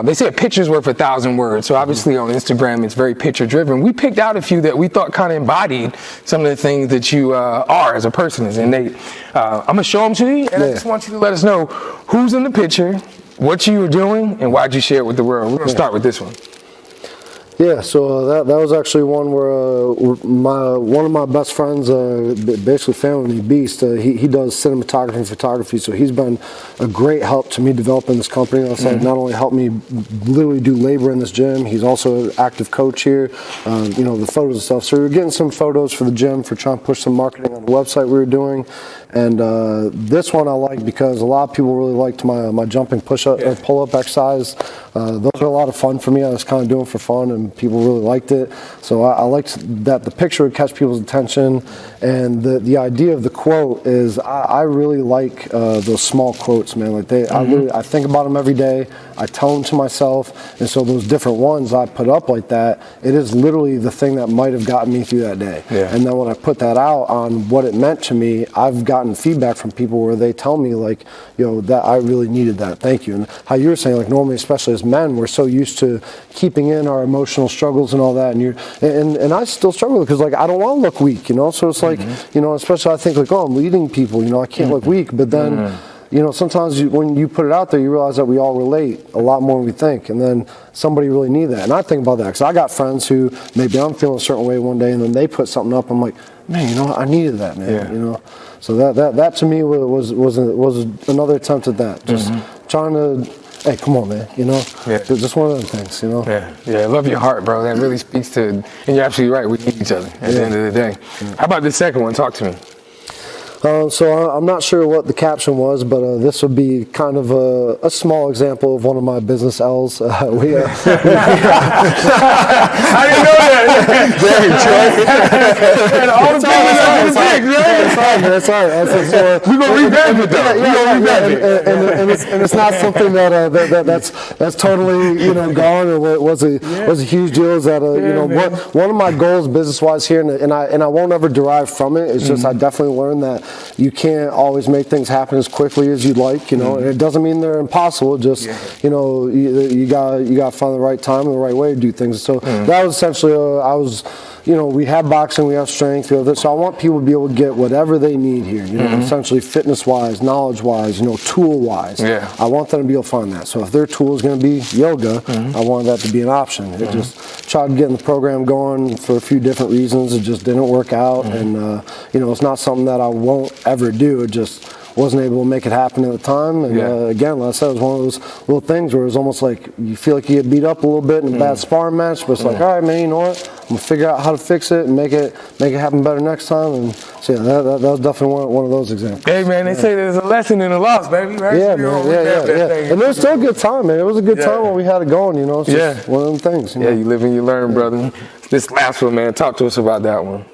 they say a picture's worth 1,000 words. So obviously on Instagram, it's very picture driven. We picked out a few that we thought kind of embodied some of the things that you are as a person, as innate. I'm gonna show them to you, and I just want you to let us know who's in the picture, what you were doing, and why'd you share it with the world. We're gonna start with this one. Yeah, so that was actually one where one of my best friends, basically family, Beast, he does cinematography and photography, so he's been a great help to me developing this company. Not only helped me literally do labor in this gym, he's also an active coach here, the photos and stuff. So we were getting some photos for the gym for trying to push some marketing on the website we were doing. And this one I like because a lot of people really liked my jumping pull-up exercise. Those are a lot of fun for me. I was kind of doing it for fun, and people really liked it. So I liked that the picture would catch people's attention. And the idea of the quote is I really like those small quotes, man. Like I think about them every day. I tell them to myself. And so those different ones I put up like that, it is literally the thing that might have gotten me through that day. Yeah. And then when I put that out on what it meant to me, I've gotten feedback from people where they tell me like, that I really needed that. Thank you. And how you were saying, like normally, especially as men, we're so used to keeping in our emotional struggles and all that. And I still struggle because like I don't want to look weak, So it's like, especially I think like, I'm leading people, I can't look weak. But then, sometimes when you put it out there, you realize that we all relate a lot more than we think. And then somebody really need that. And I think about that because I got friends who maybe I'm feeling a certain way one day and then they put something up. I'm like, man, I needed that, man, So that to me was another attempt at that. Just trying to, hey, come on, man, just one of them things, Yeah, I love your heart, bro. That really speaks to, and you're absolutely right. We need each other at the end of the day. How about this second one? Talk to me. So I'm not sure what the caption was, but this would be kind of a small example of one of my business L's. I didn't know that. All the That's all right. We're gonna revamp it though. And it's not something that's totally gone or was a huge deal. Is that one of my goals business wise here, and I won't ever derive from it. It's just I definitely learned that you can't always make things happen as quickly as you'd like, and it doesn't mean they're impossible. Just you got to find the right time and the right way to do things. So that was essentially we have boxing, we have strength, so I want people to be able to get whatever they need here, essentially fitness-wise, knowledge-wise, tool-wise. Yeah. I want them to be able to find that. So if their tool is going to be yoga, I want that to be an option. It just tried getting the program going for a few different reasons. It just didn't work out, and it's not something that I won't ever do. It just wasn't able to make it happen at the time. And again, like I said, it was one of those little things where it was almost like you feel like you get beat up a little bit in a bad sparring match, but it's like, all right, man, you know what? I'm gonna figure out how to fix it and make it happen better next time. And so that was definitely one of those examples. Hey man, they say there's a lesson in the loss, baby, right? Yeah, man. Yeah. And it was still a good time, man. It was a good time when we had it going. It's just one of them things. Yeah, you live and you learn, brother. This last one, man. Talk to us about that one.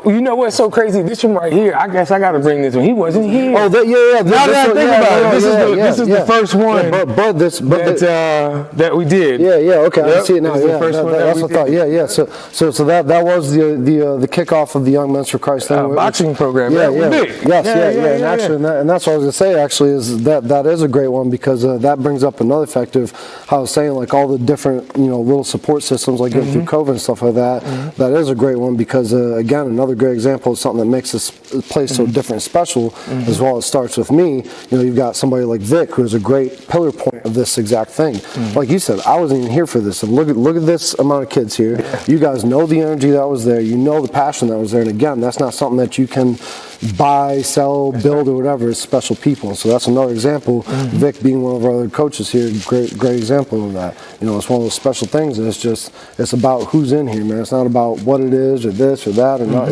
You know what's so crazy? This one right here, I guess I got to bring this one. He wasn't here. Oh, now that I think about it, this is the first one that we did. Okay, I see it now. The first one that's what I thought. Yeah. So that was the kickoff of the Young Men's for Christ thing. Boxing program. Yeah. And actually, and that's what I was gonna say. Actually, is that is a great one because that brings up another factor of how I was saying, like all the different little support systems, like getting through COVID and stuff like that. That is a great one because. Again, another great example of something that makes this place so different and special, as well as starts with me. You've got somebody like Vic, who is a great pillar point of this exact thing. Like you said, I wasn't even here for this. And look at this amount of kids here. You guys know the energy that was there. You know the passion that was there. And again, that's not something that you can buy, sell, build, or whatever. It's special people. So that's another example. Vic being one of our other coaches here, great example of that. It's one of those special things, and it's about who's in here, man. It's not about what it is or this or that or not.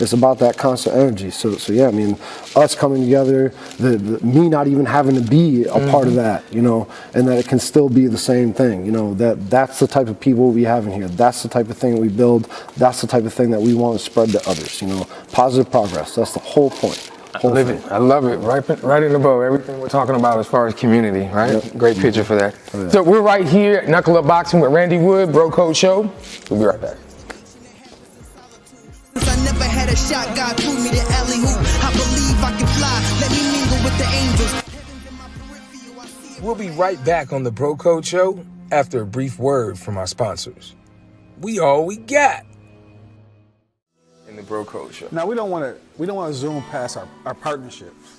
It's about that constant energy. So yeah, I mean, us coming together, me not even having to be a part of that, and that it can still be the same thing. That's the type of people we have in here. That's the type of thing we build. That's the type of thing that we want to spread to others. Positive progress. That's the whole point. I love it. Right in the bow. Everything we're talking about as far as community, right? Yep. Great picture for that. So we're right here at Knuckle Up Boxing with Randy Wood, Bro Code Show. We'll be right back. I never had a shot, God threw me the alley-oop. I believe I can fly, let me mingle with the angels. Heaven's in my peripheral, I see We'll be right back on the Bro Code Show after a brief word from our sponsors. We all we got in the Bro Code Show. Now we don't want to zoom past our partnerships.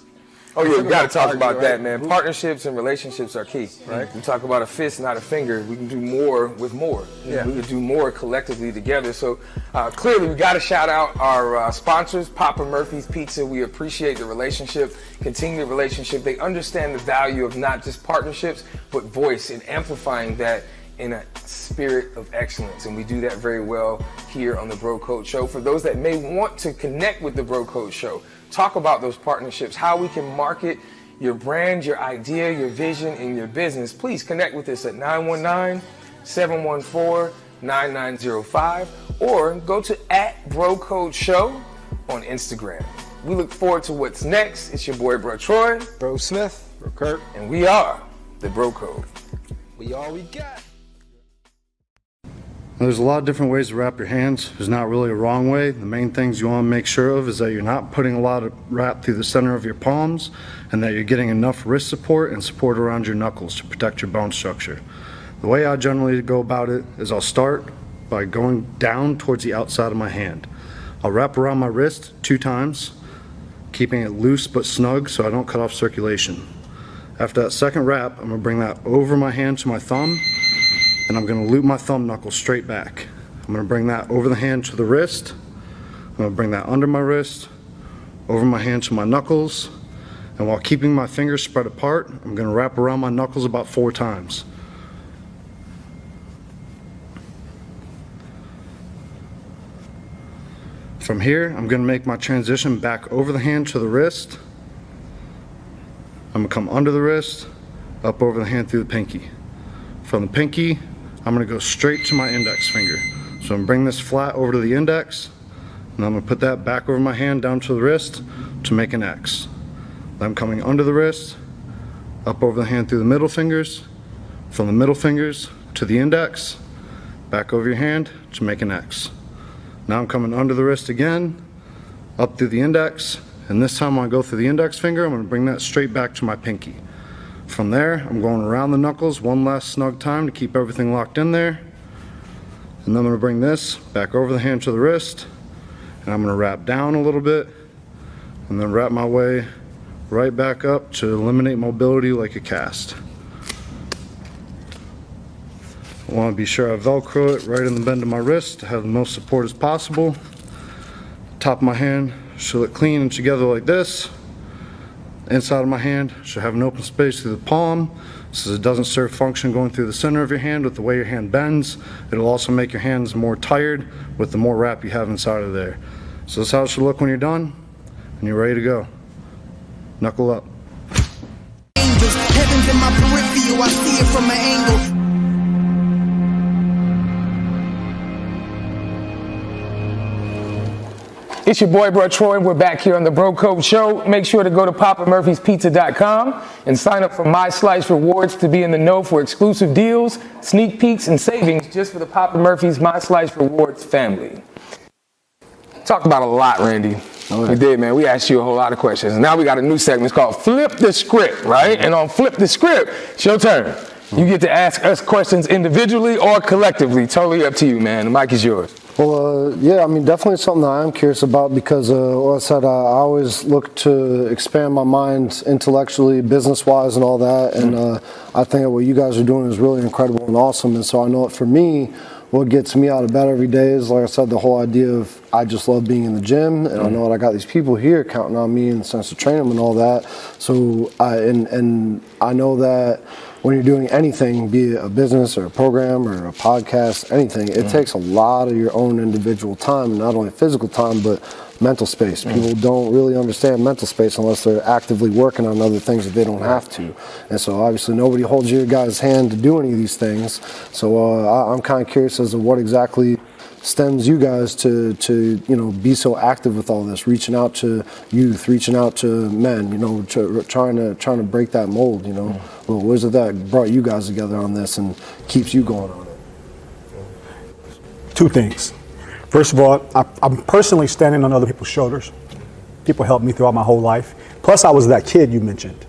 Oh yeah, we got to talk about right? that, man. Partnerships and relationships are key. Right. We talk about a fist, not a finger. We can do more with more. Yeah. We can do more collectively together. So clearly, we got to shout out our sponsors, Papa Murphy's Pizza. We appreciate the relationship, continue the relationship. They understand the value of not just partnerships, but voice and amplifying that in a spirit of excellence. And we do that very well here on the Bro Code Show. For those that may want to connect with the Bro Code Show, talk about those partnerships, how we can market your brand, your idea, your vision, and your business. Please connect with us at 919-714-9905 or go to @BroCodeShow on Instagram. We look forward to what's next. It's your boy, Bro Troy. Bro Smith, Bro Kurt. And we are the Bro Code. We all we got. There's a lot of different ways to wrap your hands. There's not really a wrong way. The main things you want to make sure of is that you're not putting a lot of wrap through the center of your palms and that you're getting enough wrist support and support around your knuckles to protect your bone structure. The way I generally go about it is I'll start by going down towards the outside of my hand. I'll wrap around my wrist 2 times, keeping it loose but snug so I don't cut off circulation. After that second wrap, I'm going to bring that over my hand to my thumb, and I'm going to loop my thumb knuckle straight back. I'm going to bring that over the hand to the wrist. I'm going to bring that under my wrist, over my hand to my knuckles, and while keeping my fingers spread apart, I'm going to wrap around my knuckles about 4 times. From here, I'm going to make my transition back over the hand to the wrist. I'm going to come under the wrist, up over the hand through the pinky. From the pinky, I'm going to go straight to my index finger. So I'm going to bring this flat over to the index, and I'm going to put that back over my hand down to the wrist to make an X. Then I'm coming under the wrist, up over the hand through the middle fingers, from the middle fingers to the index, back over your hand to make an X. Now I'm coming under the wrist again, up through the index, and this time when I go through the index finger, I'm going to bring that straight back to my pinky. From there, I'm going around the knuckles one last snug time to keep everything locked in there. And then I'm going to bring this back over the hand to the wrist, and I'm going to wrap down a little bit, and then wrap my way right back up to eliminate mobility like a cast. I want to be sure I Velcro it right in the bend of my wrist to have the most support as possible. Top of my hand should look clean and together like this. Inside of my hand should have an open space through the palm, so it doesn't serve function going through the center of your hand with the way your hand bends. It'll also make your hands more tired with the more wrap you have inside of there. So that's how it should look when you're done and you're ready to go. Knuckle up. Angels, heaven's in my peripheral, I see it from an angle. It's your boy, Bro Troy. We're back here on the Bro Code Show. Make sure to go to PapaMurphy'sPizza.com and sign up for My Slice Rewards to be in the know for exclusive deals, sneak peeks, and savings just for the Papa Murphy's My Slice Rewards family. Talked about a lot, Randy. We did, man. We asked you a whole lot of questions. And now we got a new segment. It's called Flip the Script, right? And on Flip the Script, it's your turn. You get to ask us questions individually or collectively. Totally up to you, man. The mic is yours. Well, yeah, I mean, definitely something that I'm curious about because, like I said, I always look to expand my mind intellectually, business-wise, and all that. And I think that what you guys are doing is really incredible and awesome. And so I know for me, what gets me out of bed every day is, like I said, the whole idea of I just love being in the gym, and I know that I got these people here counting on me in the sense to train them and all that. So I know that when you're doing anything, be it a business or a program or a podcast, anything, it takes a lot of your own individual time, not only physical time, but mental space. People don't really understand mental space unless they're actively working on other things that they don't have to. And so obviously nobody holds your guys' hand to do any of these things. So I'm kind of curious as to what exactly stems you guys to be so active with all this, reaching out to youth, reaching out to men, trying to break that mold, Well, what is it that brought you guys together on this and keeps you going on it? 2 things. First of all, I'm personally standing on other people's shoulders. People helped me throughout my whole life. Plus, I was that kid you mentioned.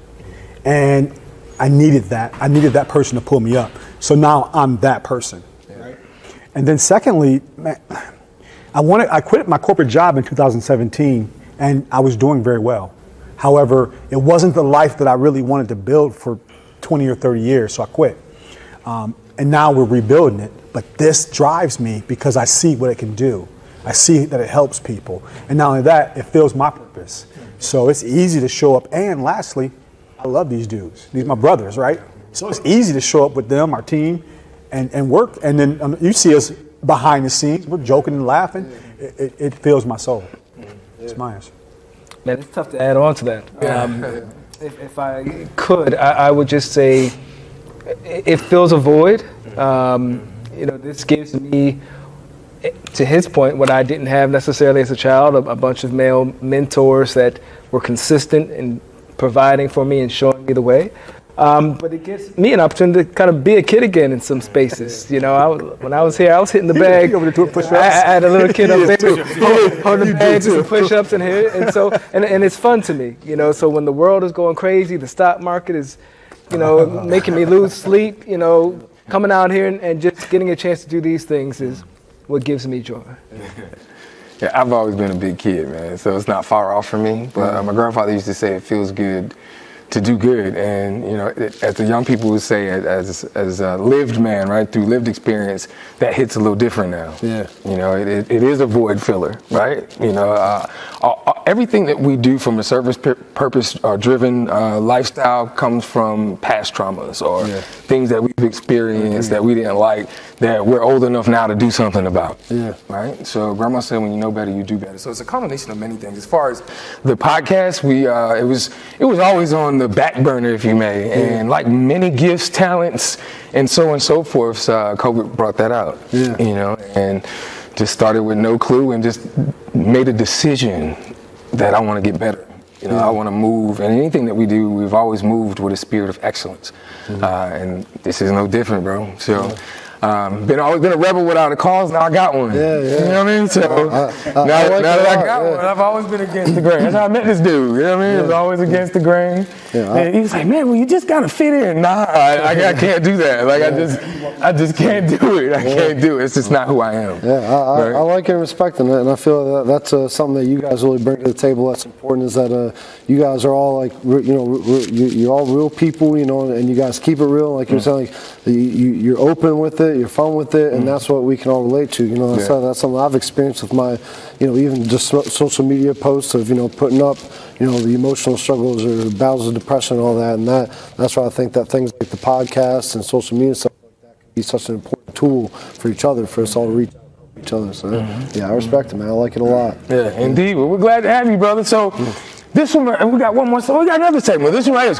And I needed that. I needed that person to pull me up. So now I'm that person. Right? And then secondly, man, I quit my corporate job in 2017, and I was doing very well. However, it wasn't the life that I really wanted to build for 20 or 30 years, so I quit. And now we're rebuilding it. But this drives me because I see what it can do. I see that it helps people. And not only that, it fills my purpose. So it's easy to show up. And lastly, I love these dudes. These are my brothers, right? So it's easy to show up with them, our team, and work. And then you see us behind the scenes. We're joking and laughing. It fills my soul. It's my answer. Man, it's tough to add on to that. If I could, I would just say it fills a void. This gives me, to his point, what I didn't have necessarily as a child, a bunch of male mentors that were consistent in providing for me and showing me the way. But it gives me an opportunity to kind of be a kid again in some spaces. When I was here, I was hitting the bag. I had a little kid up there holding the bag, doing push-ups in here, and it's fun to me. So when the world is going crazy, the stock market is, making me lose sleep. Coming out here and just getting a chance to do these things is what gives me joy. Yeah, I've always been a big kid, man, so it's not far off from me. But my grandfather used to say it feels good to do good, and as the young people would say, as a lived man, right, through lived experience, that hits a little different now. Yeah, it is a void filler, right? Everything that we do from a service purpose driven lifestyle comes from past traumas or things that we've experienced that we didn't like, that we're old enough now to do something about. Yeah, right. So Grandma said, when you know better, you do better. So it's a combination of many things. As far as the podcast, it was always on the back burner, if you may, and like many gifts, talents, and so on and so forth, COVID brought that out. And just started with no clue and just made a decision that I want to get better. I want to move, and anything that we do, we've always moved with a spirit of excellence, and this is no different, bro. So. Always been a rebel without a cause. Now I got one. You know what I mean? So now that I got one, I've always been against the grain. That's how I met this dude. You know what I mean? It was always against the grain. And he was like, "Man, well, you just gotta fit in." Nah, I can't do that. Like I just can't do it. I can't do it. It's just not who I am. I like and respect it, and I feel that's something that you guys really bring to the table. That's important. Is that you guys are all like you're all real people, and you guys keep it real. Like you're saying, like, you're open with it. You're fun with it, and that's what we can all relate to. That's something I've experienced with my, even just social media posts of, putting up, the emotional struggles or battles of depression and all that. And that's why I think that things like the podcast and social media and stuff like that can be such an important tool for each other, for us all to reach out to each other. So I respect it, man. I like it a lot. Yeah, indeed. Well, we're glad to have you, brother. So this one, and we got one more. So we got another segment. This one right here is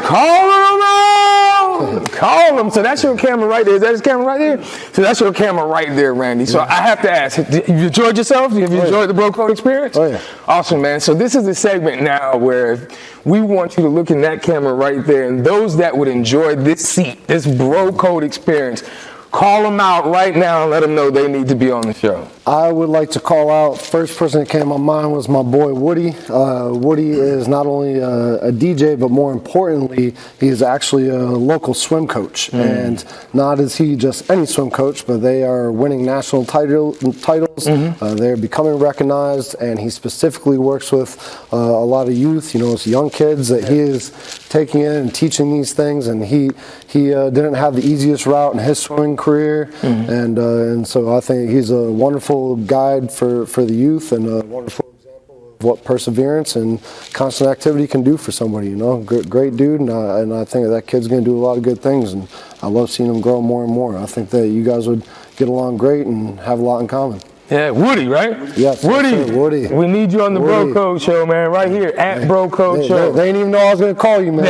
Call him. So that's your camera right there. Is that his camera right there? So that's your camera right there, Randy. So I have to ask, have you enjoyed yourself? Have you enjoyed the Bro Code experience? Oh, yeah. Awesome, man. So this is a segment now where we want you to look in that camera right there, and those that would enjoy this seat, this Bro Code experience, call them out right now and let them know they need to be on the show. I would like to call out, first person that came to my mind was my boy Woody. Woody is not only a DJ, but more importantly, he is actually a local swim coach. And not is he just any swim coach, but they are winning national titles. They're becoming recognized, and he specifically works with a lot of youth, it's young kids that he is taking in and teaching these things. And he didn't have the easiest route in his swimming career, and so I think he's a wonderful guide for the youth and a wonderful example of what perseverance and constant activity can do for somebody. Great dude, and I think that kid's going to do a lot of good things, and I love seeing him grow more and more. I think that you guys would get along great and have a lot in common. Yeah, Woody, right? Yes, Woody. We need you on the Bro Code Show, man, right here at Bro Code Show. They didn't even know I was going to call you, man.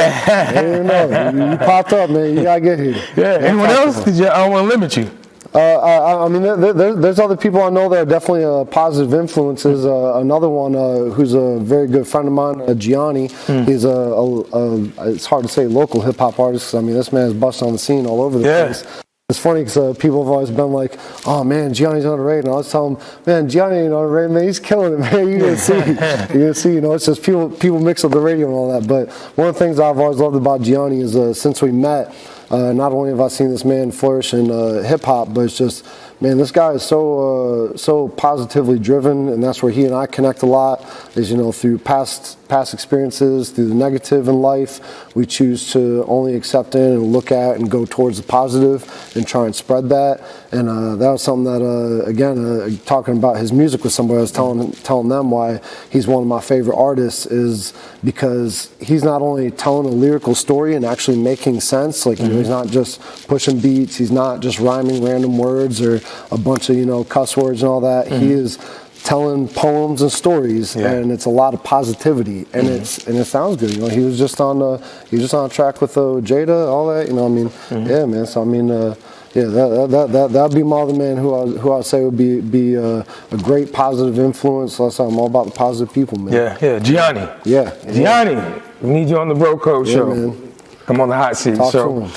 They didn't know. You popped up, man. You got to get here. Yeah, anyone else? I don't want to limit you. I mean, there's other people I know that are definitely positive influences. Another one who's a very good friend of mine, Gianni. He's it's hard to say local hip hop artist, 'cause I mean, this man's busting on the scene all over the place. It's funny because people have always been like, "Oh man, Gianni's underrated." And I was telling them, "Man, Gianni ain't underrated, man. He's killing it, man. You're gonna see. You're gonna see. You know, it's just people mix up the radio and all that." But one of the things I've always loved about Gianni is since we met, not only have I seen this man flourish in hip hop, but it's just, man, this guy is so positively driven, and that's where he and I connect a lot. Is, you know, through past experiences, through the negative in life, we choose to only accept it and look at and go towards the positive and try and spread that. And that was something that, again, talking about his music with somebody, I was telling them why he's one of my favorite artists, is because he's not only telling a lyrical story and actually making sense, like, you know, he's not just pushing beats, he's not just rhyming random words or a bunch of, you know, cuss words and all that. He is telling poems and stories, and it's a lot of positivity, and it sounds good. You know, he was just on a track with Jada, all that. You know, I mean, yeah, man. So I mean, that'd be my other man who I'd say would be a great positive influence. That's why I'm all about the positive people, man. Yeah, Gianni. Yeah, Gianni, we need you on the Bro Code show. Man. Come on the hot seat. Talk So to him.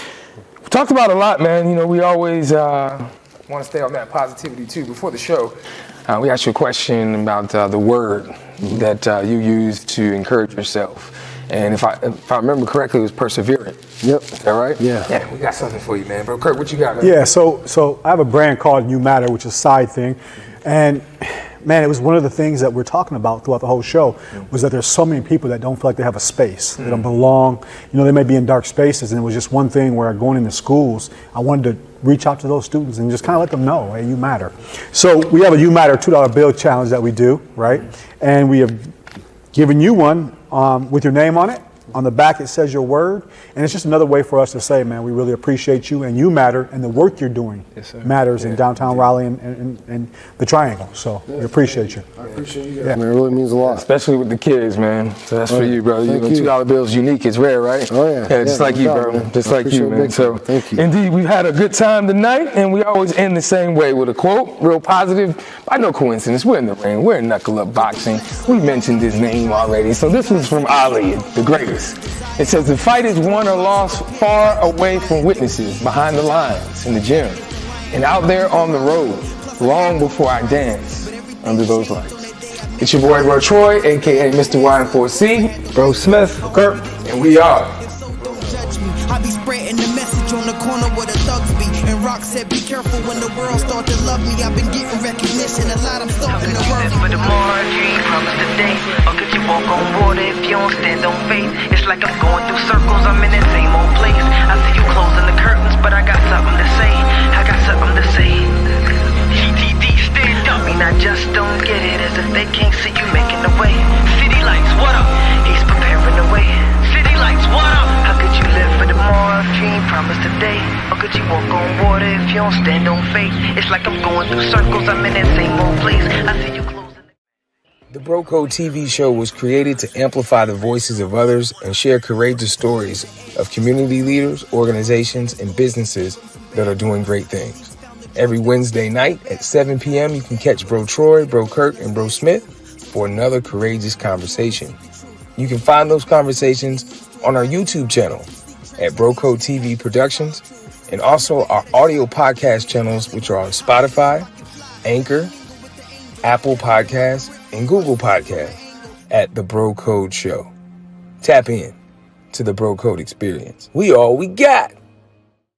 we talked about a lot, man. You know, we always want to stay on that positivity too. Before the show, we asked you a question about the word that you use to encourage yourself. And if I remember correctly, it was perseverant. Yep. Is that right? Yeah. Yeah, we got something for you, man. Bro Kurt, what you got, man? Yeah, so I have a brand called You Matter, which is a side thing. And man, it was one of the things that we're talking about throughout the whole show, was that there's so many people that don't feel like they have a space. They don't belong. You know, they may be in dark spaces. And it was just one thing where going into schools, I wanted to reach out to those students and just kind of let them know, hey, you matter. So we have a You Matter $2 bill challenge that we do, right? And we have given you one with your name on it. On the back, it says your word. And it's just another way for us to say, man, we really appreciate you and you matter, and the work you're doing matters in downtown Raleigh and the Triangle. So we appreciate you. I appreciate you guys. Yeah. Man, it really means a lot. Especially with the kids, man. So that's for you, bro. Thank You know, you. $2 bills unique. It's rare, right? Oh, yeah. Yeah, just like you, bro. Man. Just I like you, appreciate man. it. So, Thank you. Indeed, we've had a good time tonight, and we always end the same way with a quote, real positive. By no coincidence, we're in the ring. We're in Knuckle Up Boxing. We mentioned his name already. So this was from Ali, the greatest. It says, the fight is won or lost far away from witnesses, behind the lines, in the gym, and out there on the road, long before I dance under those lights. It's your boy, Bro Troy, a.k.a. Mr. Y4C, Bro Smith, Kirk, and we are. I be spreading the message on the corner where the thugs be. And Rock said, be careful when the world start to love me. I've been getting recognition, a lot I'm starting to work. For tomorrow, dream promise today. Or could you walk on water if you don't stand on faith? It's like I'm going through circles, I'm in that same old place. I see you closing the curtains, but I got something to say. I got something to say. GTD, stand up. I mean, I just don't get it, as if they can't see you making the way. City lights, what up? He's preparing the way. City lights, what up? How could you live for tomorrow if you ain't promised today? Or could you walk on water if you don't stand on faith? It's like I'm going through circles, I'm in that same old place. I see you closing. The Bro Code TV show was created to amplify the voices of others and share courageous stories of community leaders, organizations, and businesses that are doing great things. Every Wednesday night at 7 p.m., you can catch Bro Troy, Bro Kurt, and Bro Smith for another courageous conversation. You can find those conversations on our YouTube channel at Bro Code TV Productions, and also our audio podcast channels, which are on Spotify, Anchor, Apple Podcasts, and Google Podcasts at The Bro Code Show. Tap in to the Bro Code experience. We all we got.